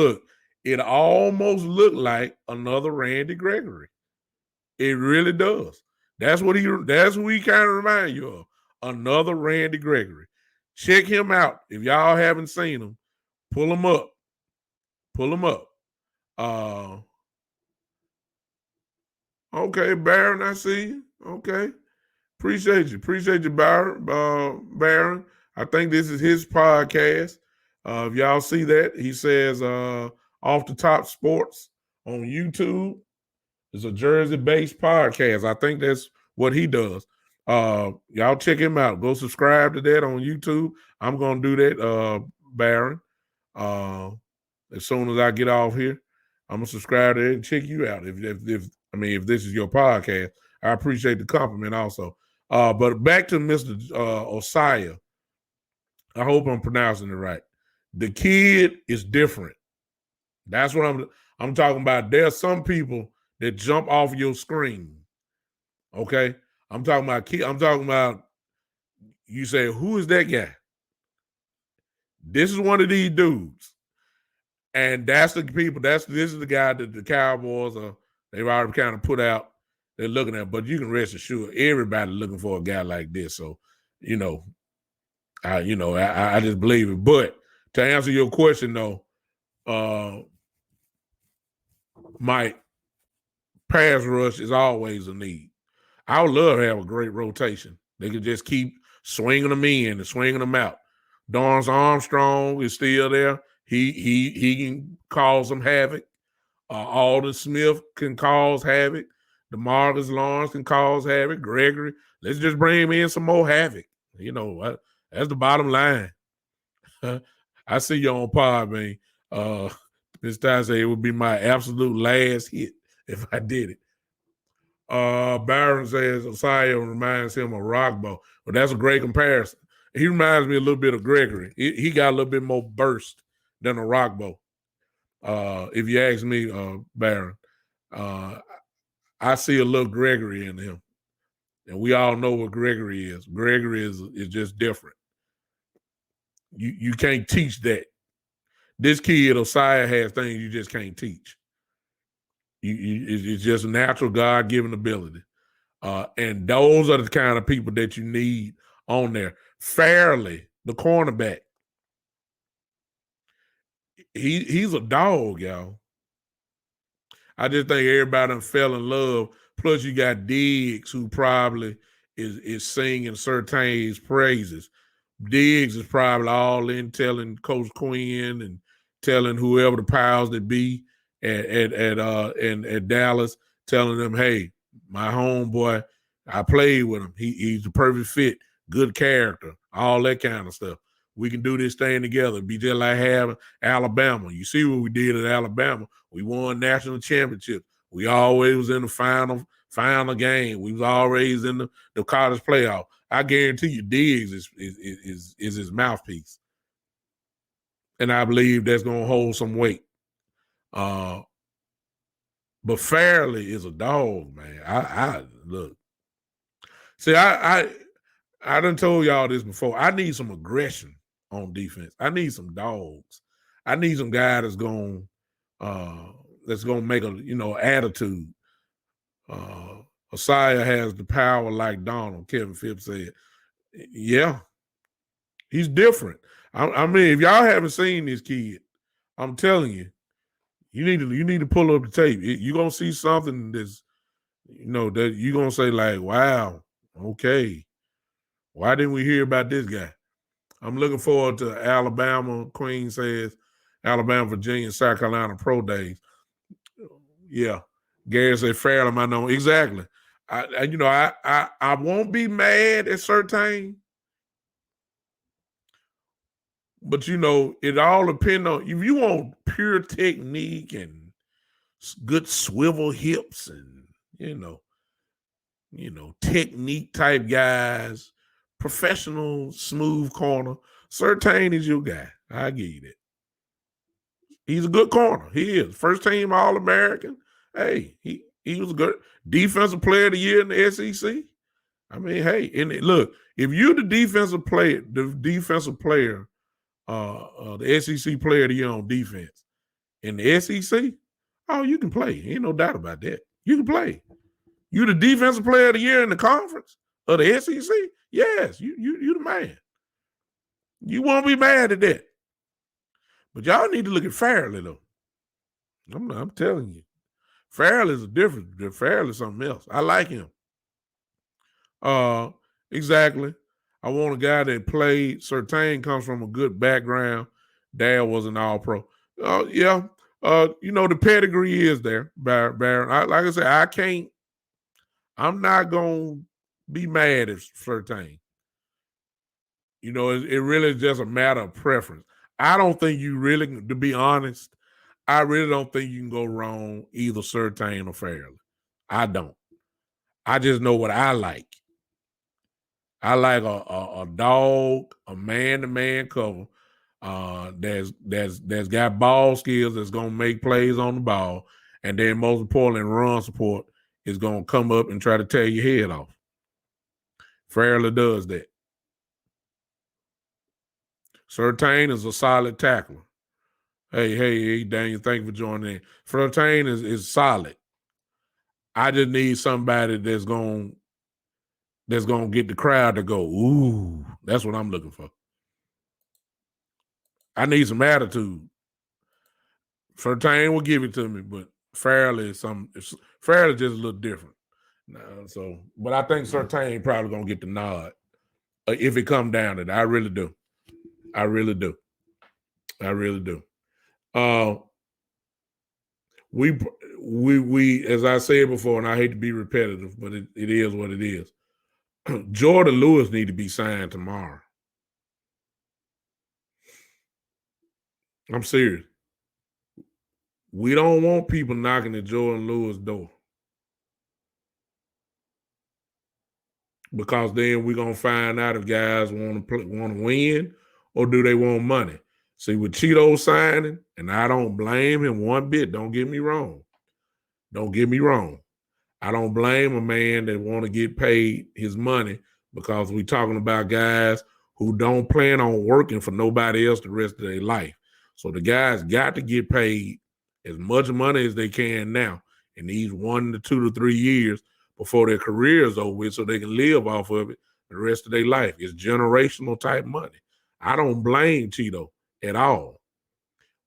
looked like another Randy Gregory. It really does. That's who he kind of remind you of. Another Randy Gregory. Check him out. If y'all haven't seen him, pull him up. Pull him up. Uh okay, Baron, I see you. Okay. Appreciate you. Appreciate you, Baron. Baron. I think this is his podcast. If y'all see that, he says Off the Top Sports on YouTube. It's a Jersey-based podcast. I think that's what he does. Y'all check him out. Go subscribe to that on YouTube. I'm gonna do that, Baron. Uh, as soon as I get off here, I'm gonna subscribe to it and check you out. If this is your podcast, I appreciate the compliment also. But back to Mr. Osaya. I hope I'm pronouncing it right. The kid is different. That's what I'm talking about. There are some people that jump off your screen. Okay? I'm talking about you say, who is that guy? This is one of these dudes. And that's the people, this is the guy that the Cowboys they've already kind of put out. They're looking at, but you can rest assured everybody looking for a guy like this. So, I just believe it. But to answer your question though, Mike, pass rush is always a need. I would love to have a great rotation. They could just keep swinging them in and swinging them out. Dorrance Armstrong is still there. He can cause some havoc. Alden Smith can cause havoc. DeMarcus Lawrence can cause havoc. Gregory, let's just bring him in some more havoc. That's the bottom line. I see you on pod, man. This time say it would be my absolute last hit if I did it. Byron says Osaya reminds him of Rockbo. But that's a great comparison. He reminds me a little bit of Gregory. He got a little bit more burst than a Rockbo. If you ask me, Byron, I see a little Gregory in him. And we all know what Gregory is. Gregory is just different. You can't teach that. This kid, Osaya, has things you just can't teach. It's just a natural God-given ability. And those are the kind of people that you need on there. Fairly, the cornerback. He's a dog, y'all. I just think everybody fell in love. Plus, you got Diggs, who probably is singing Surtain's praises. Diggs is probably all in telling Coach Quinn and telling whoever the powers that be at Dallas, telling them, hey, my homeboy, I played with him. He's the perfect fit, good character, all that kind of stuff. We can do this thing together. Be just like having Alabama. You see what we did at Alabama. We won national championships. We always was in the final game. We was always in the college playoff. I guarantee you, Diggs is his mouthpiece, and I believe that's going to hold some weight. But Fairley is a dog, man. I look. See, I done told y'all this before. I need some aggression on defense. I need some dogs. I need some guy that's gonna make a attitude. Osaya has the power like Donald. Kevin Phipps said, "Yeah, he's different." I mean, if y'all haven't seen this kid, I'm telling you, you need to pull up the tape. You're gonna see something that's, that you're gonna say like, "Wow, okay, why didn't we hear about this guy?" I'm looking forward to Alabama. Queen says Alabama, Virginia, South Carolina pro days. Yeah, Gary said Fairly, I know exactly. I won't be mad at Surtain, but it all depends on if you want pure technique and good swivel hips and technique type guys, professional smooth corner. Surtain is your guy. I give you that. He's a good corner. He is first team All American. Hey, he was a good defensive player of the year in the SEC. I mean, hey, and look, if you're the defensive player, the SEC player of the year on defense in the SEC, oh, you can play. Ain't no doubt about that. You can play. You the defensive player of the year in the conference of the SEC? Yes, you the man. You won't be mad at that. But y'all need to look at Fairley though. I'm telling you, Fairley is a different. Fairley is something else. I like him. Exactly. I want a guy that played. Surtain comes from a good background. Dad was an All-Pro. Yeah. The pedigree is there, Baron. Like I said, I can't. I'm not gonna be mad at Surtain. It really is just a matter of preference. I don't think you really, to be honest, I really don't think you can go wrong either Surtain or Fairley. I don't. I just know what I like. I like a dog, a man-to-man cover that's got ball skills, that's gonna make plays on the ball, and then most importantly, run support is gonna come up and try to tear your head off. Fairley does that. Surtain is a solid tackler. Hey, Daniel, thank you for joining in. Surtain is solid. I just need somebody that's gonna get the crowd to go, ooh. That's what I'm looking for. I need some attitude. Surtain will give it to me, but Fairley is just a little different. But I think Surtain probably gonna get the nod if it come down to it. I really do. We as I said before, and I hate to be repetitive, but it is what it is. Jordan Lewis need to be signed tomorrow. I'm serious. We don't want people knocking at Jordan Lewis' door, because then we're gonna find out if guys want to win or do they want money. See, with Cheeto signing, and I don't blame him one bit. Don't get me wrong. I don't blame a man that want to get paid his money, because we're talking about guys who don't plan on working for nobody else the rest of their life. So the guys got to get paid as much money as they can now in these 1 to 2 to 3 years before their career is over with, so they can live off of it the rest of their life. It's generational type money. I don't blame Cheeto at all.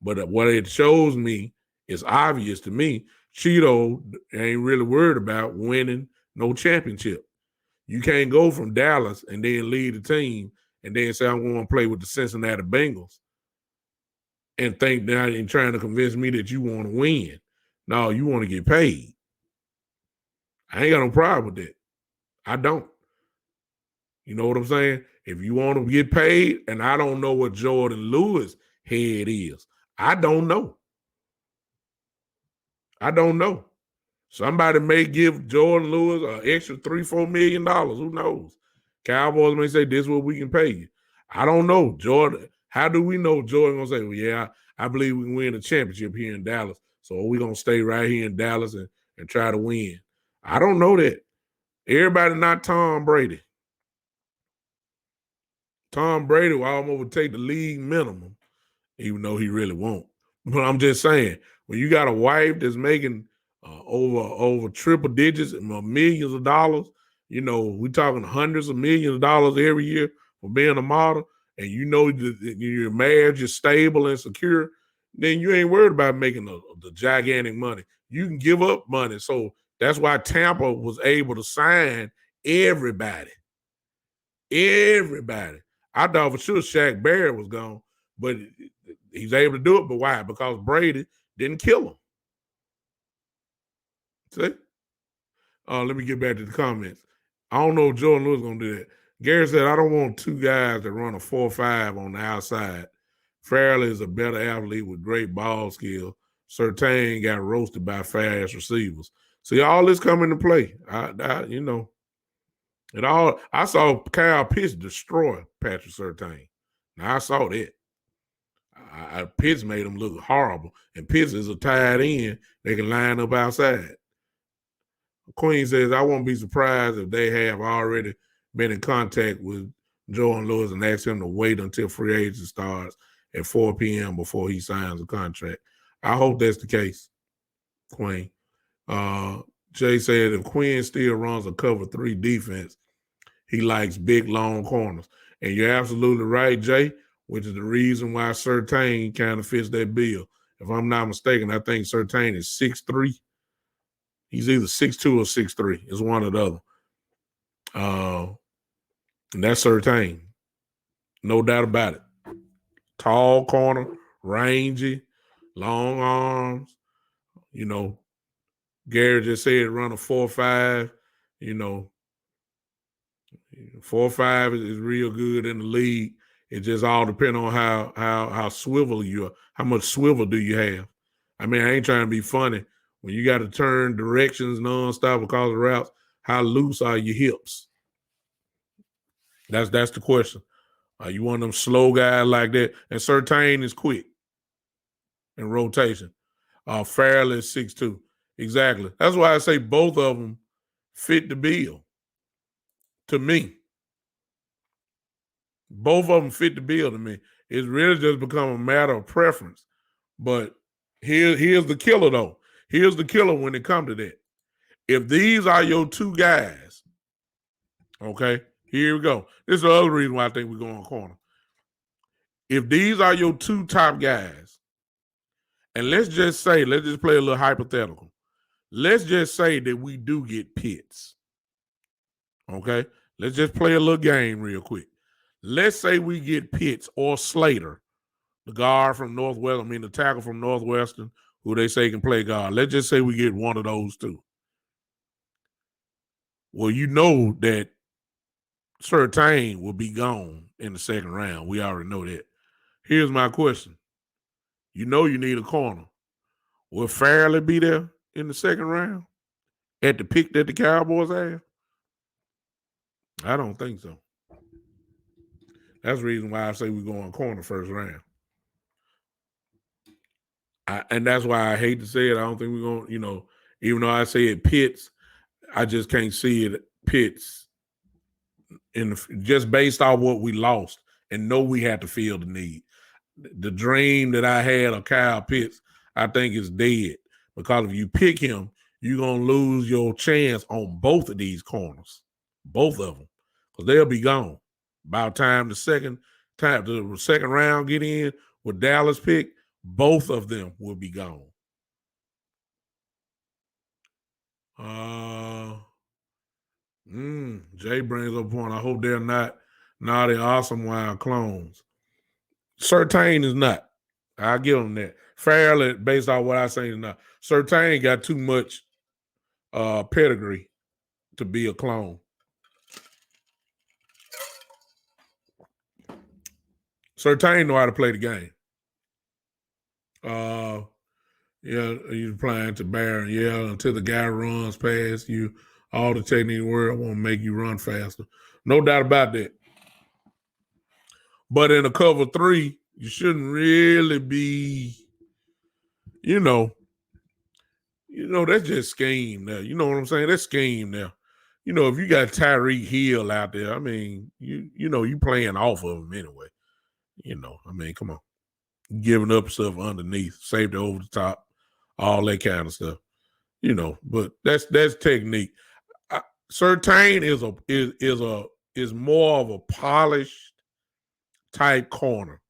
But what it shows me, is obvious to me, Cheeto ain't really worried about winning no championship. You can't go from Dallas and then lead the team and then say, I'm going to play with the Cincinnati Bengals and think that and trying to convince me that you want to win. No, you want to get paid. I ain't got no problem with that. I don't. You know what I'm saying? If you want to get paid, and I don't know what Jordan Lewis' head is. I don't know. Somebody may give Jordan Lewis an extra $3-4 million. Who knows? Cowboys may say, this is what we can pay you. I don't know. Jordan, how do we know Jordan gonna say, well, yeah, I believe we can win a championship here in Dallas. So we're gonna stay right here in Dallas and try to win. I don't know that. Everybody not Tom Brady. Tom Brady will almost take the league minimum, even though he really won't. But I'm just saying, when you got a wife that's making over triple digits and millions of dollars, we're talking hundreds of millions of dollars every year for being a model, and your marriage is stable and secure, then you ain't worried about making the gigantic money. You can give up money. So that's why Tampa was able to sign everybody. Everybody. I thought for sure Shaq Barrett was gone, but he's able to do it. But why? Because Brady didn't kill him. See? Let me get back to the comments. I don't know if Jordan Lewis going to do that. Gary said, I don't want two guys that run a 4.5 on the outside Fairley is a better athlete with great ball skills. Surtain got roasted by fast receivers. See, all this come into play. It all. I saw Kyle Pitts destroy Patrick Surtain. Now I saw that. Pitts made him look horrible, and Pitts is a tight end. They can line up outside. Queen says, I won't be surprised if they have already been in contact with Jordan Lewis and asked him to wait until free agency starts at 4 p.m. before he signs a contract. I hope that's the case, Queen. Jay said, if Quinn still runs a cover 3 defense, he likes big, long corners. And you're absolutely right, Jay, which is the reason why Surtain kind of fits that bill. If I'm not mistaken, I think Surtain is 6'3". He's either 6'2" or 6'3". It's one or the other. And that's Surtain. No doubt about it. Tall corner, rangy, long arms. You know, Gary just said run a 4.5. You know, 4.5 is real good in the league. It just all depends on how swivel you are. How much swivel do you have? I mean, I ain't trying to be funny. When you got to turn directions nonstop because of routes, how loose are your hips? That's the question. Are you one of them slow guys like that? And Surtain is quick in rotation. Fairley is 6'2". Exactly. That's why I say both of them fit the bill. To me. Both of them fit the bill to me. It's really just become a matter of preference. But here's the killer, though. Here's the killer when it comes to that. If these are your two guys, okay, here we go. This is the other reason why I think we're going corner. If these are your two top guys, and let's just play a little hypothetical. Let's just say that we do get Pitts. Okay? Let's just play a little game real quick. Let's say we get Pitts or Slater, the guard from Northwestern, the tackle from Northwestern, who they say can play guard. Let's just say we get one of those two. Well, you know that Surtain will be gone in the second round. We already know that. Here's my question. You know you need a corner. Will Fairley be there in the second round at the pick that the Cowboys have? I don't think so. That's the reason why I say we're going corner first round. And that's why I hate to say it. I don't think we're going, even though I say it Pitts, I just can't see it Pitts just based off what we lost and know we had to feel the need. The dream that I had of Kyle Pitts, I think is dead. Because if you pick him, you're going to lose your chance on both of these corners. Both of them. Because they'll be gone. By the time the second round get in with Dallas pick, both of them will be gone. Jay brings up a point. I hope they're not naughty, awesome wild clones. Surtain is not. I'll give them that. Fairly, based on what I say, is not. Surtain got too much pedigree to be a clone. Surtain know how to play the game. You're applying to Barron. Yeah, until the guy runs past you, all the technique world won't make you run faster. No doubt about that. But in a cover 3, you shouldn't really be, that's just scheme now. You know what I'm saying? That's scheme now. If you got Tyreek Hill out there, I mean, you playing off of him anyway. Come on. Giving up stuff underneath, safety over the top, all that kind of stuff. But that's technique. Surtain is more of a polished type corner.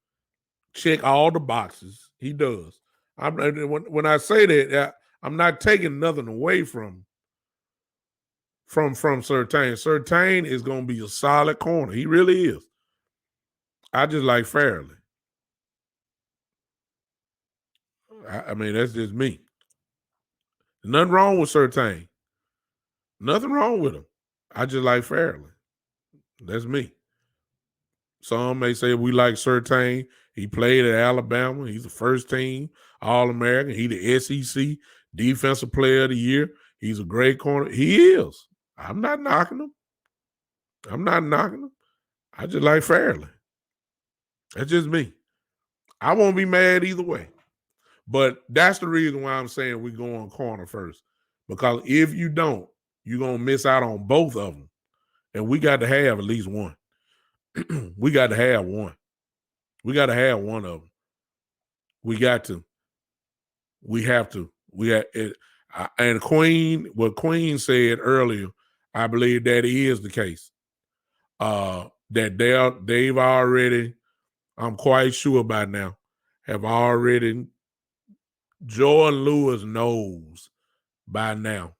Check all the boxes. He does. When I say that, I'm not taking nothing away from Surtain. Surtain is going to be a solid corner. He really is. I just like Fairley. I mean, that's just me. Nothing wrong with Surtain. Nothing wrong with him. I just like Fairley. That's me. Some may say we like Surtain He played at Alabama. He's a first team All-American. He the SEC Defensive Player of the Year. He's a great corner. He is. I'm not knocking him. I'm not knocking him. I just like Fairley. That's just me. I won't be mad either way. But that's the reason why I'm saying we go on corner first. Because if you don't, you're going to miss out on both of them. And we got to have at least one. We got to have one. We got to have one of them. We got to. We have to. We have it. And Queen, what Queen said earlier, I believe that is the case. That they've already, I'm quite sure by now, have already, Jordan Lewis knows by now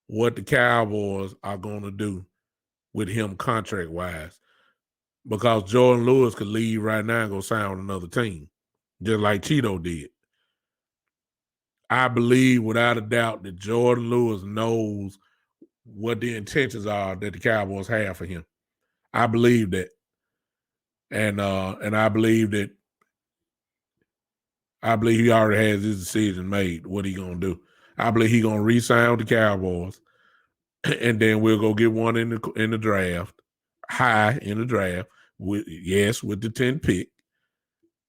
what the Cowboys are going to do with him contract-wise. Because Jordan Lewis could leave right now and go sign with another team, just like Cheeto did. I believe without a doubt that Jordan Lewis knows what the intentions are that the Cowboys have for him. I believe that. And I believe that he already has his decision made, what he gonna do. I believe he gonna re-sign with the Cowboys, and then we'll go get one in the draft, high in the draft, with the 10th pick,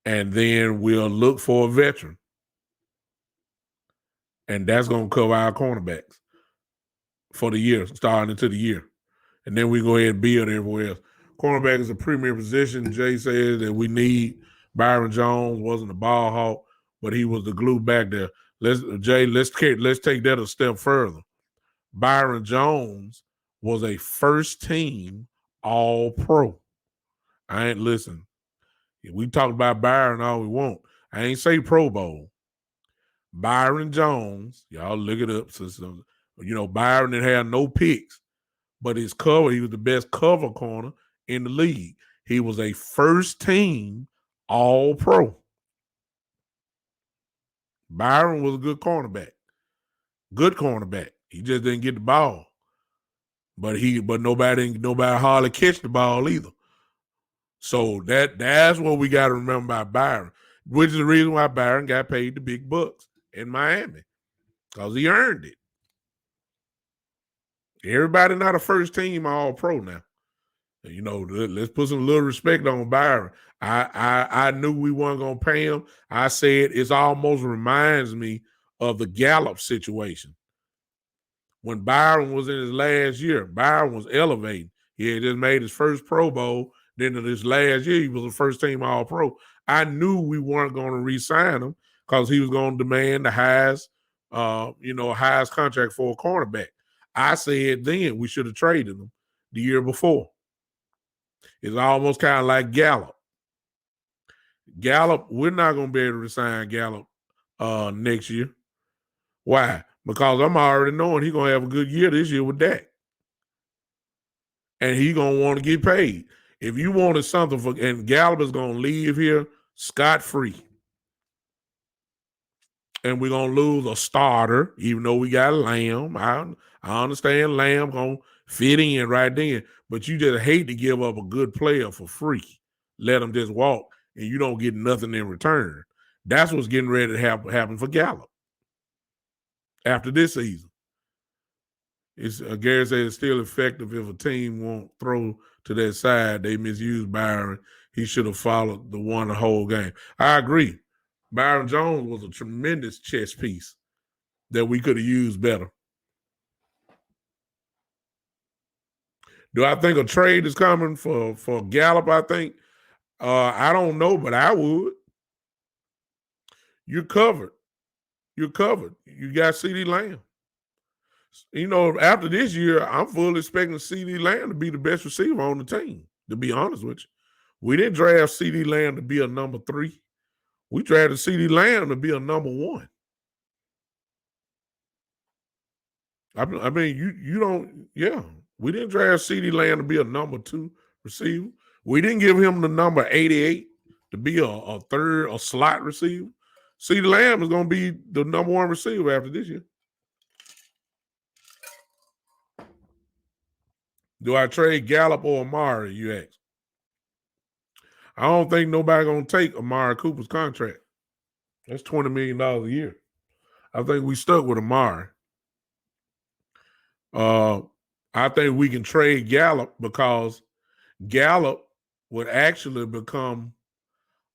and then we'll look for a veteran, and that's gonna cover our cornerbacks for the year, starting into the year, and then we go ahead and build everywhere else. Cornerback is a premier position. Jay says that we need. Byron Jones wasn't a ball hawk, but he was the glue back there. Let's take that a step further. Byron Jones was a first team All-Pro. I ain't listen. We talk about Byron all we want. I ain't say Pro Bowl. Byron Jones, y'all look it up. Byron didn't have no picks, but his cover, he was the best cover corner in the league. He was a first team All-Pro. Byron was a good cornerback. Good cornerback. He just didn't get the ball. But nobody hardly catch the ball either. So that's what we got to remember about Byron, which is the reason why Byron got paid the big bucks in Miami, because he earned it. Everybody not a first team All-Pro now. Let's put some little respect on Byron. I knew we weren't gonna pay him. I said it almost reminds me of the Gallup situation. When Byron was in his last year, Byron was elevating. He had just made his first Pro Bowl. Then in his last year, he was a first-team All-Pro. I knew we weren't going to re-sign him because he was going to demand the highest contract for a cornerback. I said then we should have traded him the year before. It's almost kind of like Gallup. Gallup, we're not going to be able to resign Gallup next year. Why? Because I'm already knowing he's going to have a good year this year with Dak. And he's going to want to get paid. If you wanted something and Gallup is going to leave here scot-free. And we're going to lose a starter, even though we got Lamb. I understand Lamb going to fit in right then. But you just hate to give up a good player for free. Let him just walk, and you don't get nothing in return. That's what's getting ready to happen for Gallup after this season. Gary said it's still effective if a team won't throw to that side. They misuse Byron. He should have followed the whole game. I agree. Byron Jones was a tremendous chess piece that we could have used better. Do I think a trade is coming for Gallup? I think. I don't know, but I would. You're covered. You got CeeDee Lamb. After this year, I'm fully expecting CeeDee Lamb to be the best receiver on the team, to be honest with you. We didn't draft CeeDee Lamb to be a number 3. We drafted CeeDee Lamb to be a number 1. I mean, you don't, yeah. We didn't draft CeeDee Lamb to be a number 2 receiver. We didn't give him the number 88 to be a third, a slot receiver. CeeDee Lamb is going to be the number 1 receiver after this year. Do I trade Gallup or Amari, you ask? I don't think nobody gonna take Amari Cooper's contract. That's $20 million a year. I think we stuck with Amari. I think we can trade Gallup because Gallup would actually become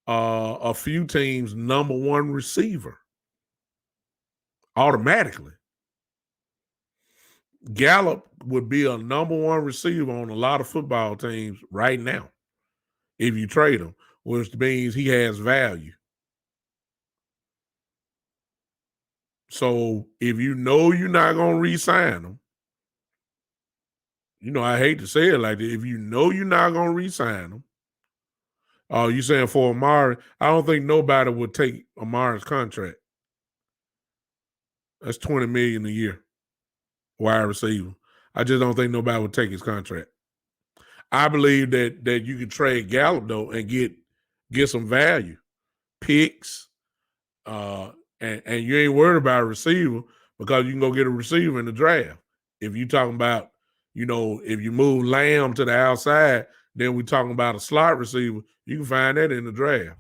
a few teams' number one receiver automatically. Gallup would be a number one receiver on a lot of football teams right now if you trade him, which means he has value. So if you know you're not going to re-sign him, I hate to say it like that. If you know you're not going to re-sign him, you saying for Amari, I don't think nobody would take Amari's contract. That's $20 million a year, wide receiver. I just don't think nobody would take his contract. I believe that you can trade Gallup though and get some value, picks, and you ain't worried about a receiver because you can go get a receiver in the draft. If you talking about, if you move Lamb to the outside, then we talking about a slot receiver. You can find that in the draft.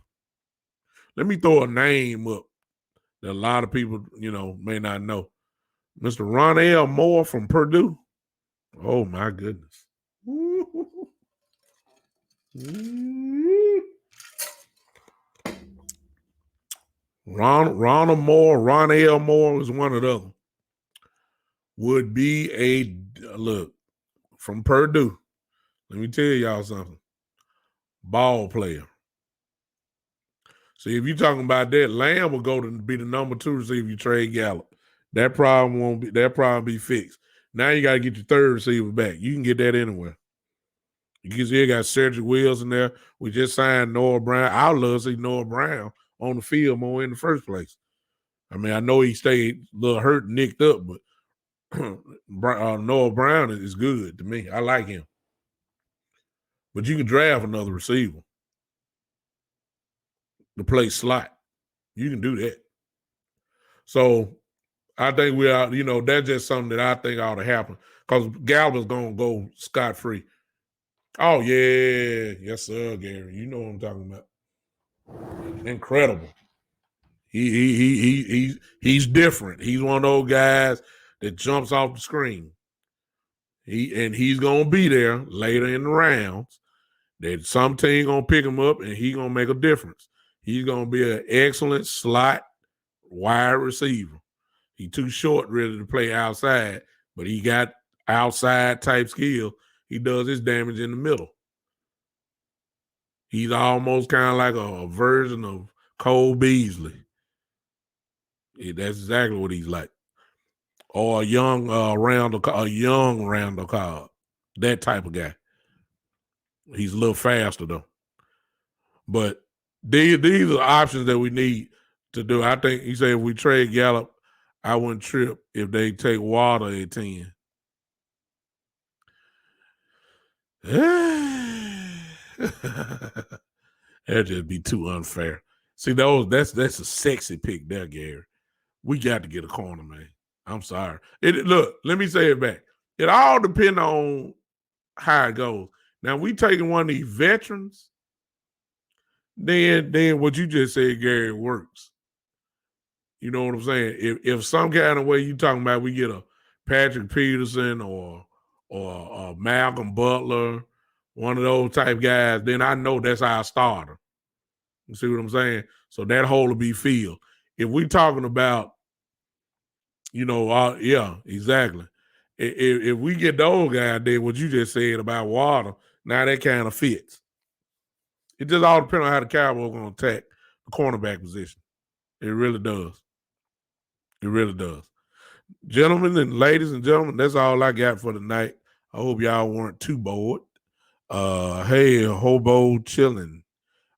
Let me throw a name up that a lot of people, may not know. Mr. Ronell Moore from Purdue. Oh my goodness. Ronald Moore, Ronell Moore is one of them. Would be a look from Purdue. Let me tell y'all something. Ball player. See, if you're talking about that, Lamb will go to be the number 2 receiver you trade Gallup. That problem be fixed. Now you got to get your third receiver back. You can get that anywhere. You got Cedric Wills in there. We just signed Noah Brown. I would love to see Noah Brown on the field more in the first place. I mean, I know he stayed a little hurt, nicked up, but Noah Brown is good to me. I like him. But you can draft another receiver to play slot. You can do that. So I think we are, that's just something that I think ought to happen because Gallup is going to go scot-free. Oh, yeah. Yes, sir, Gary. You know what I'm talking about. Incredible. He's different. He's one of those guys that jumps off the screen. He's going to be there later in the rounds. That some team going to pick him up and he's going to make a difference. He's going to be an excellent slot wide receiver. He's too short really to play outside, but he got outside type skill. He does his damage in the middle. He's almost kind of like a version of Cole Beasley. Yeah, that's exactly what he's like. Or a young Randall Cobb. That type of guy. He's a little faster though. But these are options that we need to do. I think he said if we trade Gallup, I wouldn't trip if they take Water at 10. That'd just be too unfair. See, that's a sexy pick there, Gary. We got to get a corner, man. I'm sorry. Look, let me say it back. It all depends on how it goes. Now, we taking one of these veterans, then what you just said, Gary, works. You know what I'm saying? If some kind of way you talking about we get a Patrick Peterson or Malcolm Butler, one of those type guys, then I know that's our starter. You see what I'm saying? So that hole will be filled. If we talking about, yeah, exactly. If we get those guys, then what you just said about Water, now that kind of fits. It just all depends on how the Cowboys are going to attack the cornerback position. It really does. It really does. Gentlemen and ladies and gentlemen, that's all I got for tonight. I hope y'all weren't too bored. Hey, Hobo Chilling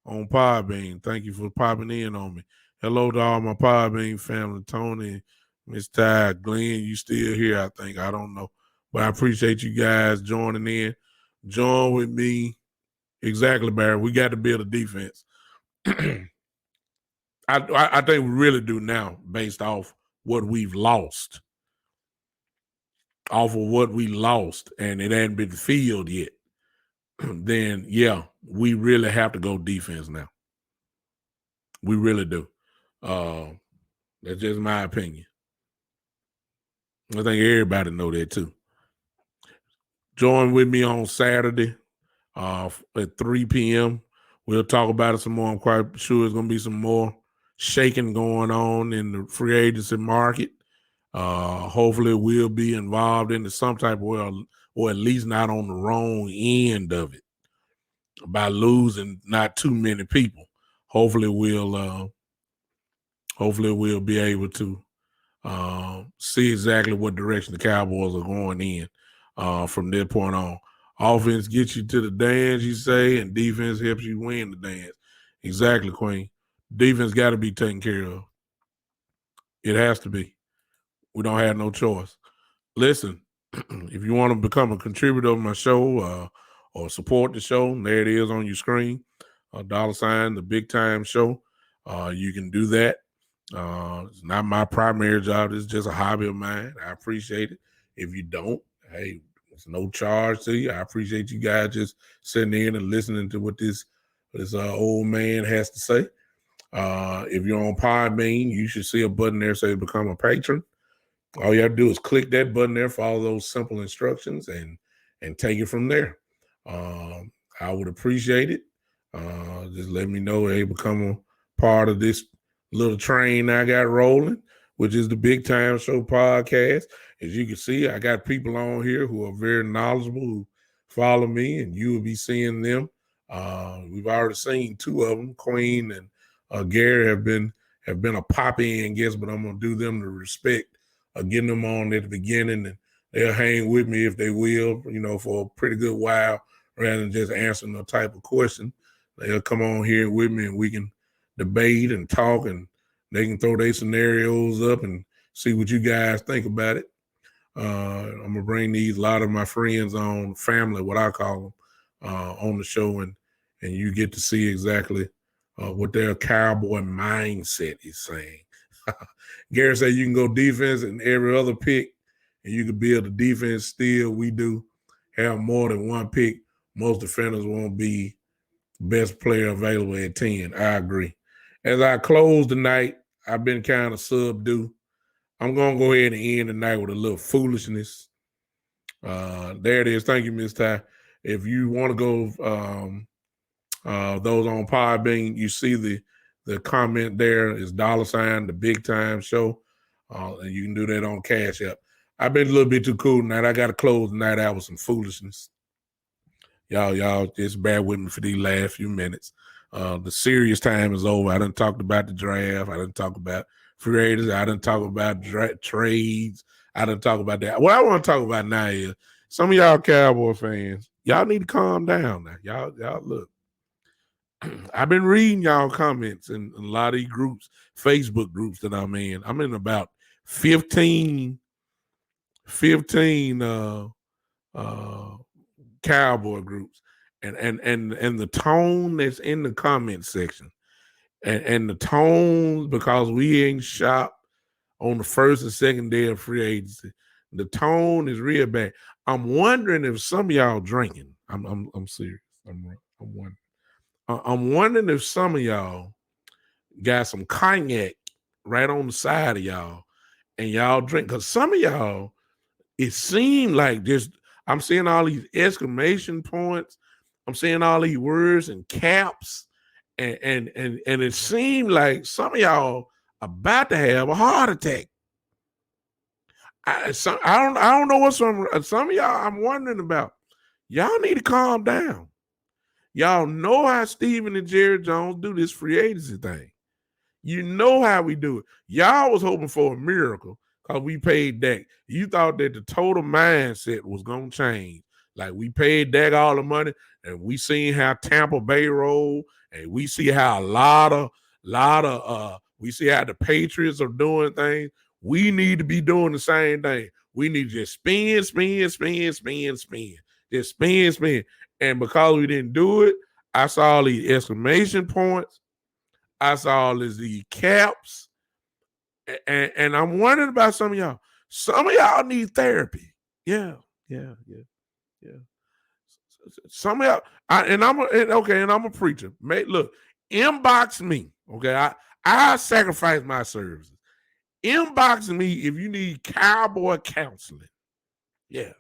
on Podbean. Thank you for popping in on me. Hello to all my Podbean family. Tony, Miss Ty, Glenn, you still here, I think. I don't know. But I appreciate you guys joining in. Join with me. Exactly, Barry. We got to build a defense. I think we really do now based off what we've lost. Off of what we lost, and it hadn't been filled yet. then yeah, we really have to go defense now. We really do. Uh, that's just my opinion. I think everybody know that too. Join with me on Saturday at 3 p.m. We'll talk about it some more. I'm quite sure it's going to be some more shaking going on in the free agency market. Hopefully, we'll be involved in some type of way, or at least not on the wrong end of it by losing not too many people. Hopefully, we'll be able to see exactly what direction the Cowboys are going in from that point on. Offense gets you to the dance, you say, and defense helps you win the dance. Exactly, Queen. Defense got to be taken care of. It has to be. We don't have no choice. Listen, if you want to become a contributor of my show or support the show, there it is on your screen. $ the Big Time Show. You can do that. It's not my primary job. It's just a hobby of mine. I appreciate it. If you don't, hey, it's no charge to you. I appreciate you guys just sitting in and listening to what this old man has to say. If you're on Podbean, you should see a button there say become a patron. All you have to do is click that button there, follow those simple instructions, and take it from there. I would appreciate it. Just let me know, hey, become a part of this little train I got rolling, which is the Big Time Show podcast. As you can see, I got people on here who are very knowledgeable, who follow me, and you will be seeing them. We've already seen two of them, Queen and Gary, have been a pop-in guest, but I'm gonna do them the respect of getting them on at the beginning, and they'll hang with me if they will, for a pretty good while, rather than just answering a type of question. They'll come on here with me, and we can debate and talk, and they can throw their scenarios up and see what you guys think about it. I'm gonna bring a lot of my friends on, family, what I call them, on the show, and you get to see exactly what their cowboy mindset is saying. Gary said you can go defense in every other pick, and you can build a defense still. We do have more than one pick. Most defenders won't be best player available at 10. I agree. As I close tonight, I've been kind of subdued. I'm going to go ahead and end the night with a little foolishness. There it is. Thank you, Ms. Ty. If you want to go, those on Podbean, you see the comment there is $ the Big Time Show. And you can do that on Cash App. I've been a little bit too cool tonight. I got to close the night out with some foolishness. Y'all just bear with me for these last few minutes. The serious time is over. I done talked about the draft. I done talked about free agents. I done talked about trades. I done talked about that. What I want to talk about now is some of y'all Cowboy fans, y'all need to calm down now. Y'all look. I've been reading y'all comments in a lot of these groups, Facebook groups that I'm in. I'm in about 15 Cowboy groups, and the tone that's in the comment section, and the tones, because we ain't shop on the first and second day of free agency, the tone is real bad. I'm wondering if some of y'all drinking. I'm serious. I'm wondering. I'm wondering if some of y'all got some cognac right on the side of y'all, and y'all drink, because some of y'all, it seemed like just, I'm seeing all these exclamation points, I'm seeing all these words and caps, and it seemed like some of y'all about to have a heart attack. I don't know what's some of y'all I'm wondering about. Y'all need to calm down. Y'all know how Steven and Jerry Jones do this free agency thing. You know how we do it. Y'all was hoping for a miracle because we paid Dak. You thought that the total mindset was going to change. Like, we paid Dak all the money, and we seen how Tampa Bay roll, and we see how we see how the Patriots are doing things. We need to be doing the same thing. We need to just spin. Just spin. And because we didn't do it, I saw all these exclamation points. I saw all these caps. And I'm wondering about some of y'all. Some of y'all need therapy. Yeah. Some of y'all, and I'm a preacher. Look, inbox me. Okay, I sacrifice my services. Inbox me if you need cowboy counseling. Yeah.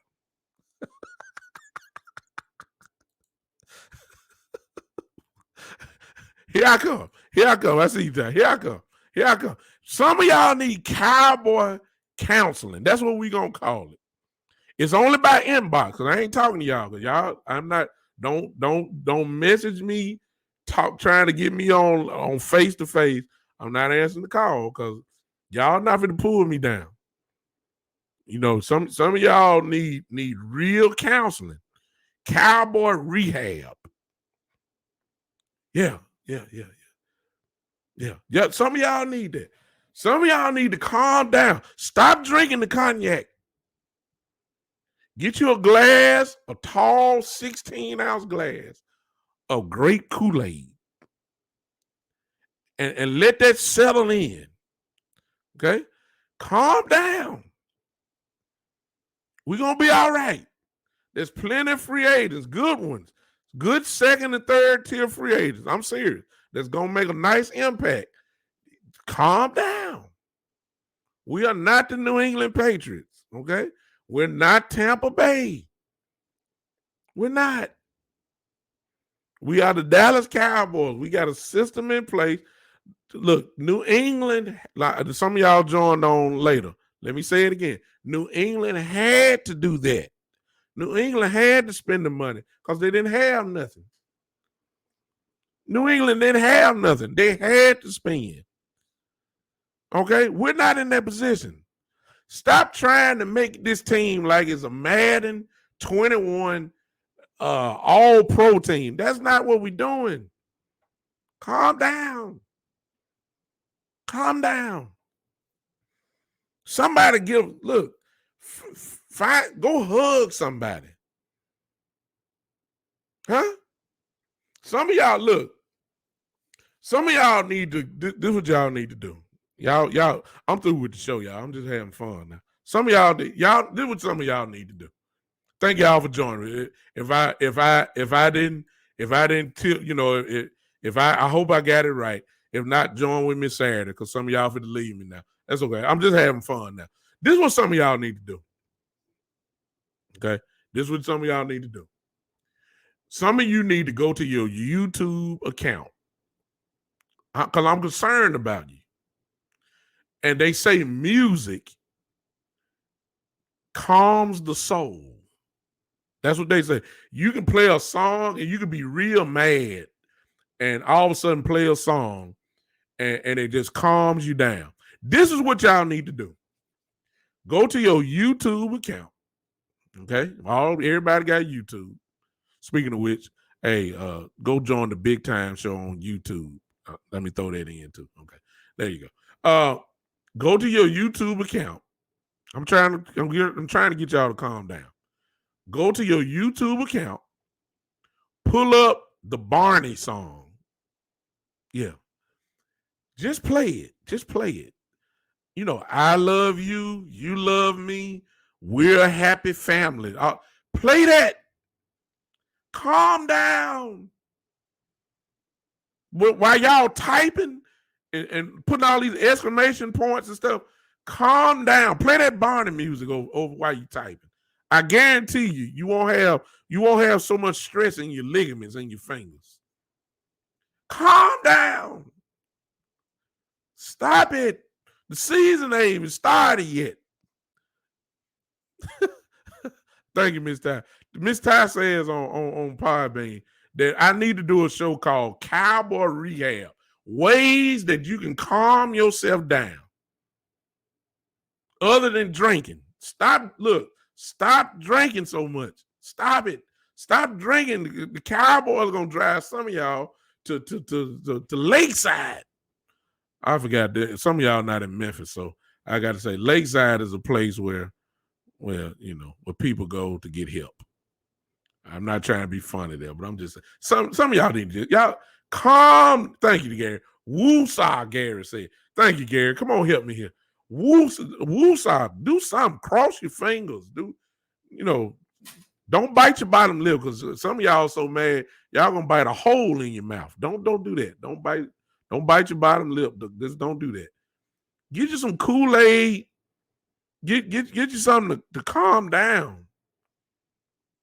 Here I come. Here I come. I see you, John. Here I come. Here I come. Some of y'all need cowboy counseling. That's what we gonna call it. It's only by inbox, because I ain't talking to y'all. Cause y'all, I'm not. Don't message me. Trying to get me on face to face. I'm not answering the call because y'all not going to pull me down. You know, some of y'all need real counseling, cowboy rehab. Yeah. Some of y'all need that. Some of y'all need to calm down. Stop drinking the cognac. Get you a tall 16-ounce glass of grape Kool-Aid. And let that settle in. Okay? Calm down. We're going to be all right. There's plenty of free agents, good ones, good second and third tier free agents. I'm serious. That's going to make a nice impact. Calm down. We are not the New England Patriots, okay? We're not Tampa Bay. We're not. We are the Dallas Cowboys. We got a system in place. Look, New England, like some of y'all joined on later. Let me say it again. New England had to do that. New England had to spend the money because they didn't have nothing. New England didn't have nothing. They had to spend. Okay? We're not in that position. Stop trying to make this team like it's a Madden 21 all-pro team. That's not what we're doing. Calm down. Calm down. Somebody go hug somebody. Huh? Some of y'all need to do what y'all need to do. Y'all, I'm through with the show, y'all. I'm just having fun now. Some of y'all do what some of y'all need to do. Thank y'all for joining me. If I didn't tip, you know, I hope I got it right. If not, join with me Saturday because some of y'all finna leave me now. That's okay. I'm just having fun now. This is what some of y'all need to do. Okay? This is what some of y'all need to do. Some of you need to go to your YouTube account because I'm concerned about you. And they say music calms the soul. That's what they say. You can play a song and you can be real mad and all of a sudden play a song and it just calms you down. This is what y'all need to do. Go to your YouTube account. Okay? Everybody got YouTube. Speaking of which, hey, go join the Big Time Show on YouTube. Let me throw that in too. Okay. There you go. Go to your YouTube account. I'm trying to get y'all to calm down. Go to your YouTube account. Pull up the Barney song. Yeah. Just play it. Just play it. You know, I love you. You love me. We're a happy family. Play that. Calm down. But while y'all typing and putting all these exclamation points and stuff, calm down. Play that Barney music over while you typing. I guarantee you won't have so much stress in your ligaments and your fingers. Calm down. Stop it. The season ain't even started yet. Thank you, Miss Ty. Miss Ty says on Podbean that I need to do a show called Cowboy Rehab. Ways that you can calm yourself down. Other than drinking. Stop drinking so much. Stop it. Stop drinking. The Cowboys are gonna drive some of y'all to Lakeside. I forgot that some of y'all not in Memphis, so I got to say Lakeside is a place where people go to get help. I'm not trying to be funny there, but I'm just saying, some of y'all need to y'all calm. Thank you, Gary. Woosah, Gary said. Thank you, Gary. Come on, help me here. Woosah, do something. Cross your fingers. Don't bite your bottom lip because some of y'all so mad, y'all gonna bite a hole in your mouth. Don't do that. Don't bite your bottom lip. Just don't do that. Get you some Kool-Aid. Get you something to calm down.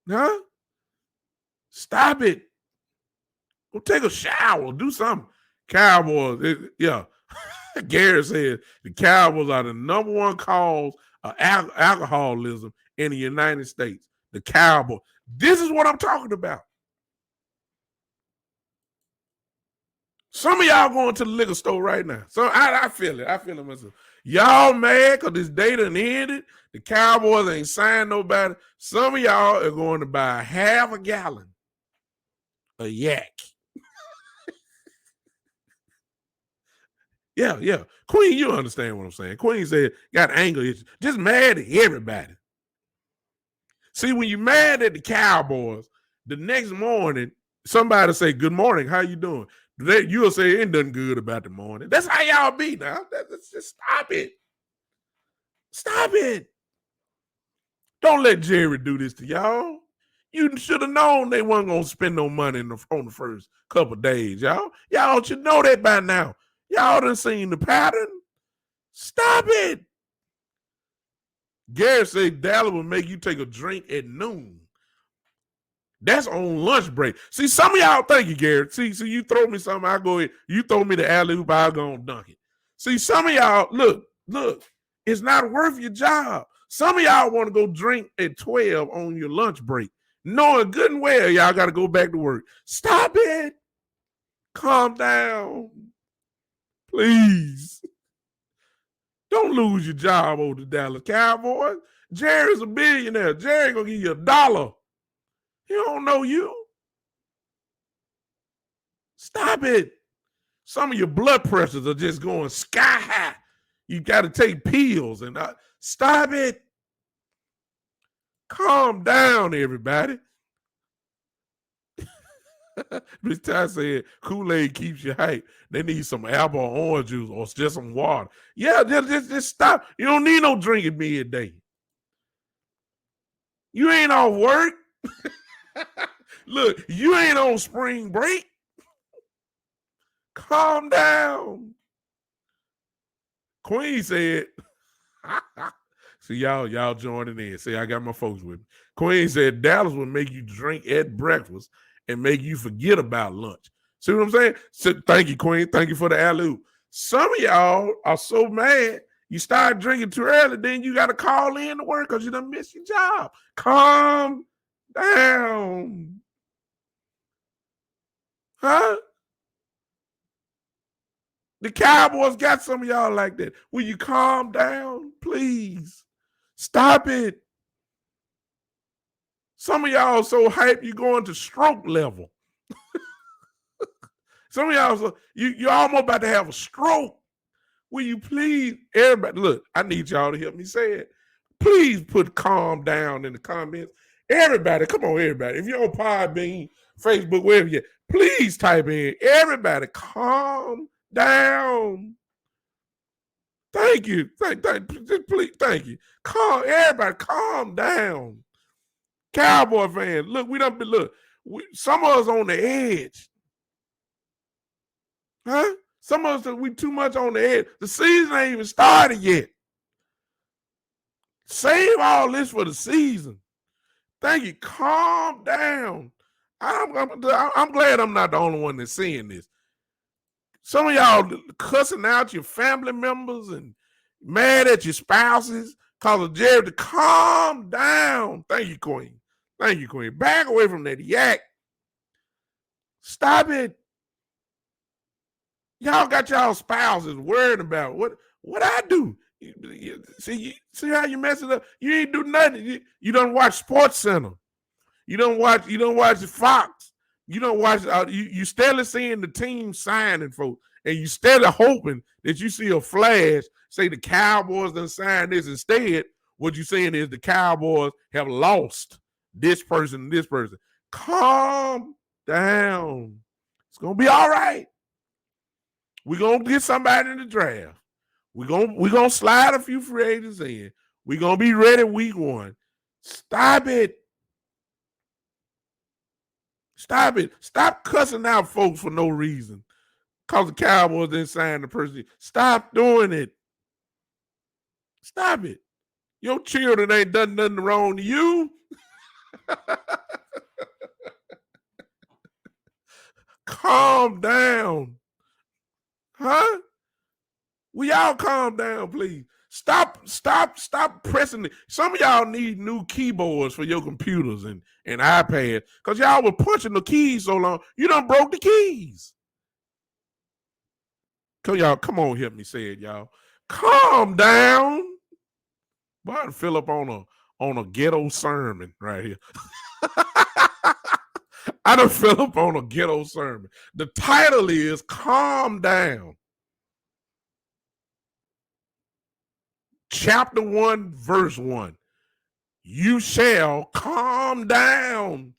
Huh? Stop it. Go take a shower. Do something. Cowboys, yeah. Gary said the Cowboys are the number one cause of alcoholism in the United States. The Cowboys. This is what I'm talking about. Some of y'all going to the liquor store right now. So I feel it. I feel it myself. Y'all mad because this day done ended. The Cowboys ain't signed nobody. Some of y'all are going to buy half a gallon of yak. Yeah. Queen, you understand what I'm saying. Queen said, got anger issues. Just mad at everybody. See, when you're mad at the Cowboys, the next morning, somebody say, good morning, how you doing? You'll say, ain't nothing good about the morning. That's how y'all be now. Just stop it. Stop it. Don't let Jerry do this to y'all. You should have known they wasn't going to spend no money on the first couple of days, y'all. Y'all should know that by now. Y'all done seen the pattern. Stop it. Gary said Dallas will make you take a drink at noon. That's on lunch break. See, some of y'all, thank you, Gary. See, you throw me something, I go in. You throw me the alley-oop, I'll go and dunk it. See, some of y'all, look, it's not worth your job. Some of y'all want to go drink at 12 on your lunch break, knowing good and well y'all got to go back to work. Stop it. Calm down. Please. Don't lose your job over the Dallas Cowboys. Jerry's a billionaire. Jerry gonna give you $1. He don't know you. Stop it. Some of your blood pressures are just going sky high. You got to take pills and stop it. Calm down, everybody. Miss Ty said Kool-Aid keeps you hype. They need some apple or orange juice or just some water. Yeah, just stop. You don't need no drink at midday. You ain't off work. Look, you ain't on spring break. Calm down. Queen said, see, y'all joining in. See, I got my folks with me. Queen said Dallas will make you drink at breakfast and make you forget about lunch. See what I'm saying? So, thank you, Queen. Thank you for the alley-oop. Some of y'all are so mad, you start drinking too early, then you got to call in to work because you done missed your job. Calm down. Huh? The Cowboys got some of y'all like that. Will you calm down, please? Stop it. Some of y'all so hype you going to stroke level. Some of y'all, so, you're almost about to have a stroke. Will you please, everybody, look, I need y'all to help me say it. Please put calm down in the comments. Everybody, come on, everybody. If you're on Podbean, Facebook, wherever you're, please type in, everybody, calm down. Thank you. Please, thank you. Everybody, calm down. Cowboy fans, look, some of us on the edge. Huh? Some of us, we too much on the edge. The season ain't even started yet. Save all this for the season. Thank you. Calm down. I'm glad I'm not the only one that's seeing this. Some of y'all cussing out your family members and mad at your spouses because of Jerry. Calm down. Thank you, Queen. Thank you, Queen. Back away from that yak. Stop it. Y'all got y'all spouses worried about what I do. See how you mess it up? You ain't do nothing. You don't watch Sports Center. You don't watch Fox. You don't watch. You steadily seeing the team signing folks, and you steadily hoping that you see a flash say the Cowboys done signed this. Instead, what you're saying is the Cowboys have lost this person and this person. Calm down. It's gonna be all right. We're gonna get somebody in the draft. We're gonna slide a few free agents in. We're gonna be ready week 1. Stop it. Stop it. Stop cussing out folks for no reason. Cause the Cowboys didn't sign the person. Stop doing it. Stop it. Your children ain't done nothing wrong to you. Calm down. Huh? Will y'all calm down, please? Stop pressing it. Some of y'all need new keyboards for your computers and iPads because y'all were punching the keys so long, you done broke the keys. Come on, help me say it, y'all. Calm down. Boy, I fill up on a ghetto sermon right here. I done fill up on a ghetto sermon. The title is Calm Down. Chapter 1, verse 1. You shall calm down.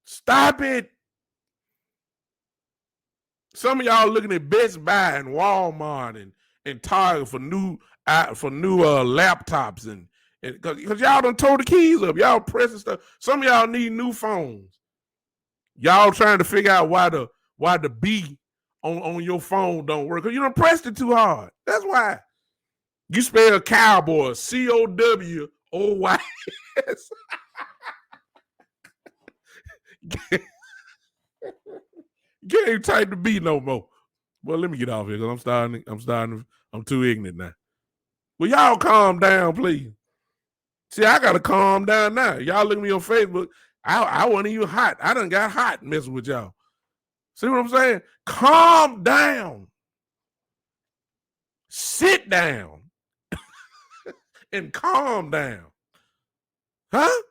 Stop it. Some of y'all looking at Best Buy and Walmart and Target for new laptops and because y'all done tore the keys up. Y'all pressing stuff. Some of y'all need new phones. Y'all trying to figure out why the B on your phone don't work because you done pressed it too hard. That's why. You spell Cowboy, Cowboys. You ain't type the B no more. Well, let me get off here because I'm too ignorant now. Well, y'all calm down, please. See, I gotta calm down now. Y'all look at me on Facebook. I wasn't even hot. I done got hot messing with y'all. See what I'm saying? Calm down. Sit down. And calm down. Huh?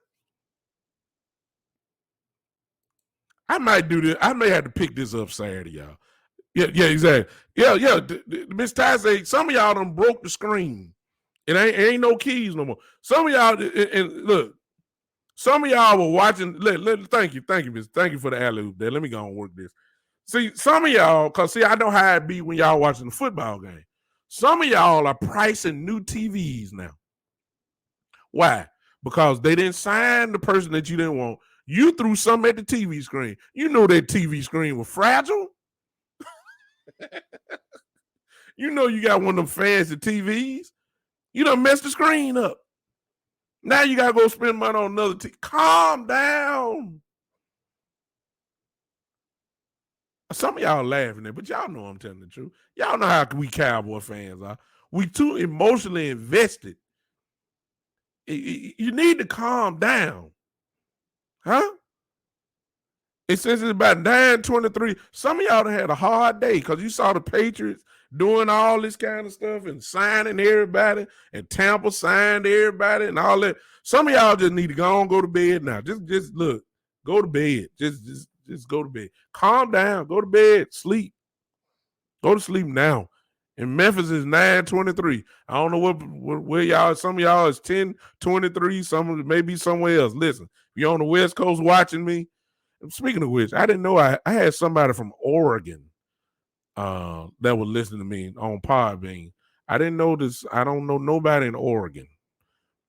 I might do this. I may have to pick this up Saturday, y'all. Yeah, exactly. Yeah. Miss Ty say some of y'all done broke the screen. It ain't no keys no more. Some of y'all, and look, some of y'all were watching. Thank you, Miss. Thank you for the alley-oop there. Let me go and work this. See, some of y'all, because I know how it be when y'all watching the football game. Some of y'all are pricing new TVs now. Why? Because they didn't sign the person that you didn't want. You threw something at the TV screen. You know that TV screen was fragile. You know you got one of them fancy TVs. You done messed the screen up. Now you gotta go spend money on another TV. Calm down. Some of y'all laughing at, but y'all know I'm telling the truth. Y'all know how we Cowboy fans are. We too emotionally invested. You need to calm down. Huh? It says it's about 9:23. Some of y'all done had a hard day because you saw the Patriots doing all this kind of stuff and signing everybody, and Tampa signed everybody and all that. Some of y'all just need to go to bed now. Just look, go to bed. Just go to bed. Calm down. Go to bed. Sleep. Go to sleep now. In Memphis is 9:23. I don't know where y'all. Some of y'all is 10:23. Some maybe somewhere else. Listen, if you're on the West Coast watching me. Speaking of which, I didn't know I had somebody from Oregon that was listening to me on Podbean. I didn't know this. I don't know nobody in Oregon,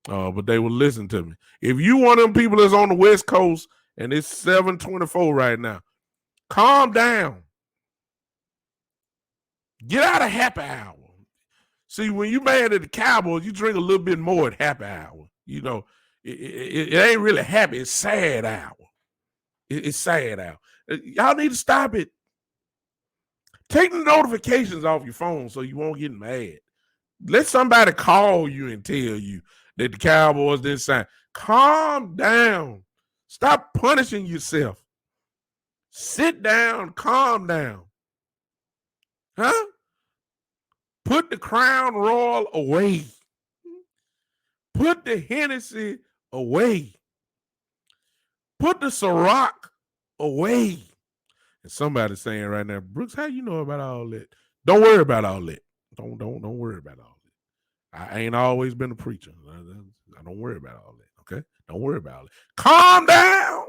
but they were listening to me. If you one of them people that's on the West Coast and it's 7:24 right now, calm down. Get out of happy hour. See, when you mad at the Cowboys, you drink a little bit more at happy hour. You know, it ain't really happy. It's sad hour. It's sad out. Y'all need to stop it. Take the notifications off your phone so you won't get mad. Let somebody call you and tell you that the Cowboys didn't sign. Calm down. Stop punishing yourself. Sit down. Calm down. Huh? Put the Crown Royal away. Put the Hennessy away. Put the Ciroc away. And somebody's saying right now, Brooks, how you know about all that? Don't worry about all that. Don't worry about all that. I ain't always been a preacher. I don't worry about all that. Okay? Don't worry about it. Calm down.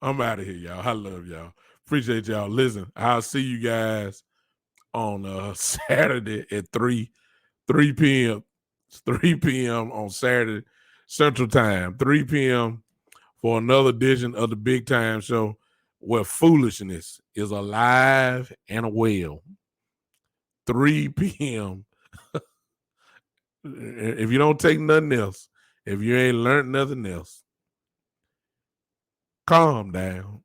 I'm out of here, y'all. I love y'all. Appreciate y'all. Listen, I'll see you guys on Saturday at 3 p.m. It's 3 p.m. on Saturday Central Time. 3 p.m. for another edition of the Big Time Show, where foolishness is alive and well. 3 p.m. If you don't take nothing else, if you ain't learned nothing else, calm down.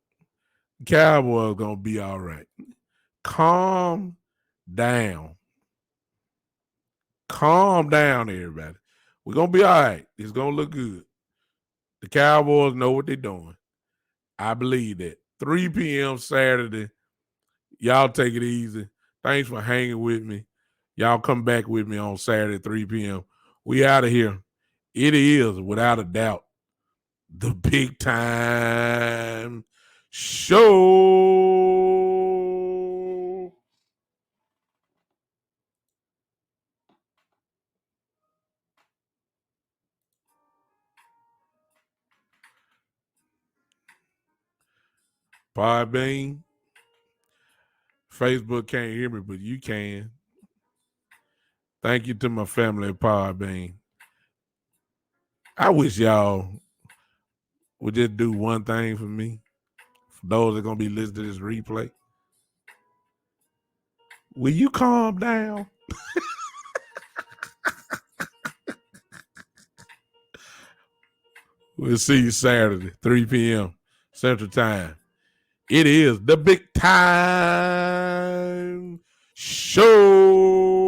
Cowboy's gonna be all right. Calm down. Calm down, everybody. We're gonna be all right. It's gonna look good. The Cowboys know what they're doing. I believe that. 3 p.m. Saturday. Y'all take it easy. Thanks for hanging with me. Y'all come back with me on Saturday, 3 p.m. We out of here. It is, without a doubt, the Big Time Show. Podbean. Facebook can't hear me, but you can. Thank you to my family at Podbean. I wish y'all would just do one thing for me. For those that are going to be listening to this replay. Will you calm down? We'll see you Saturday, 3 p.m. Central Time. It is the Big Time Show.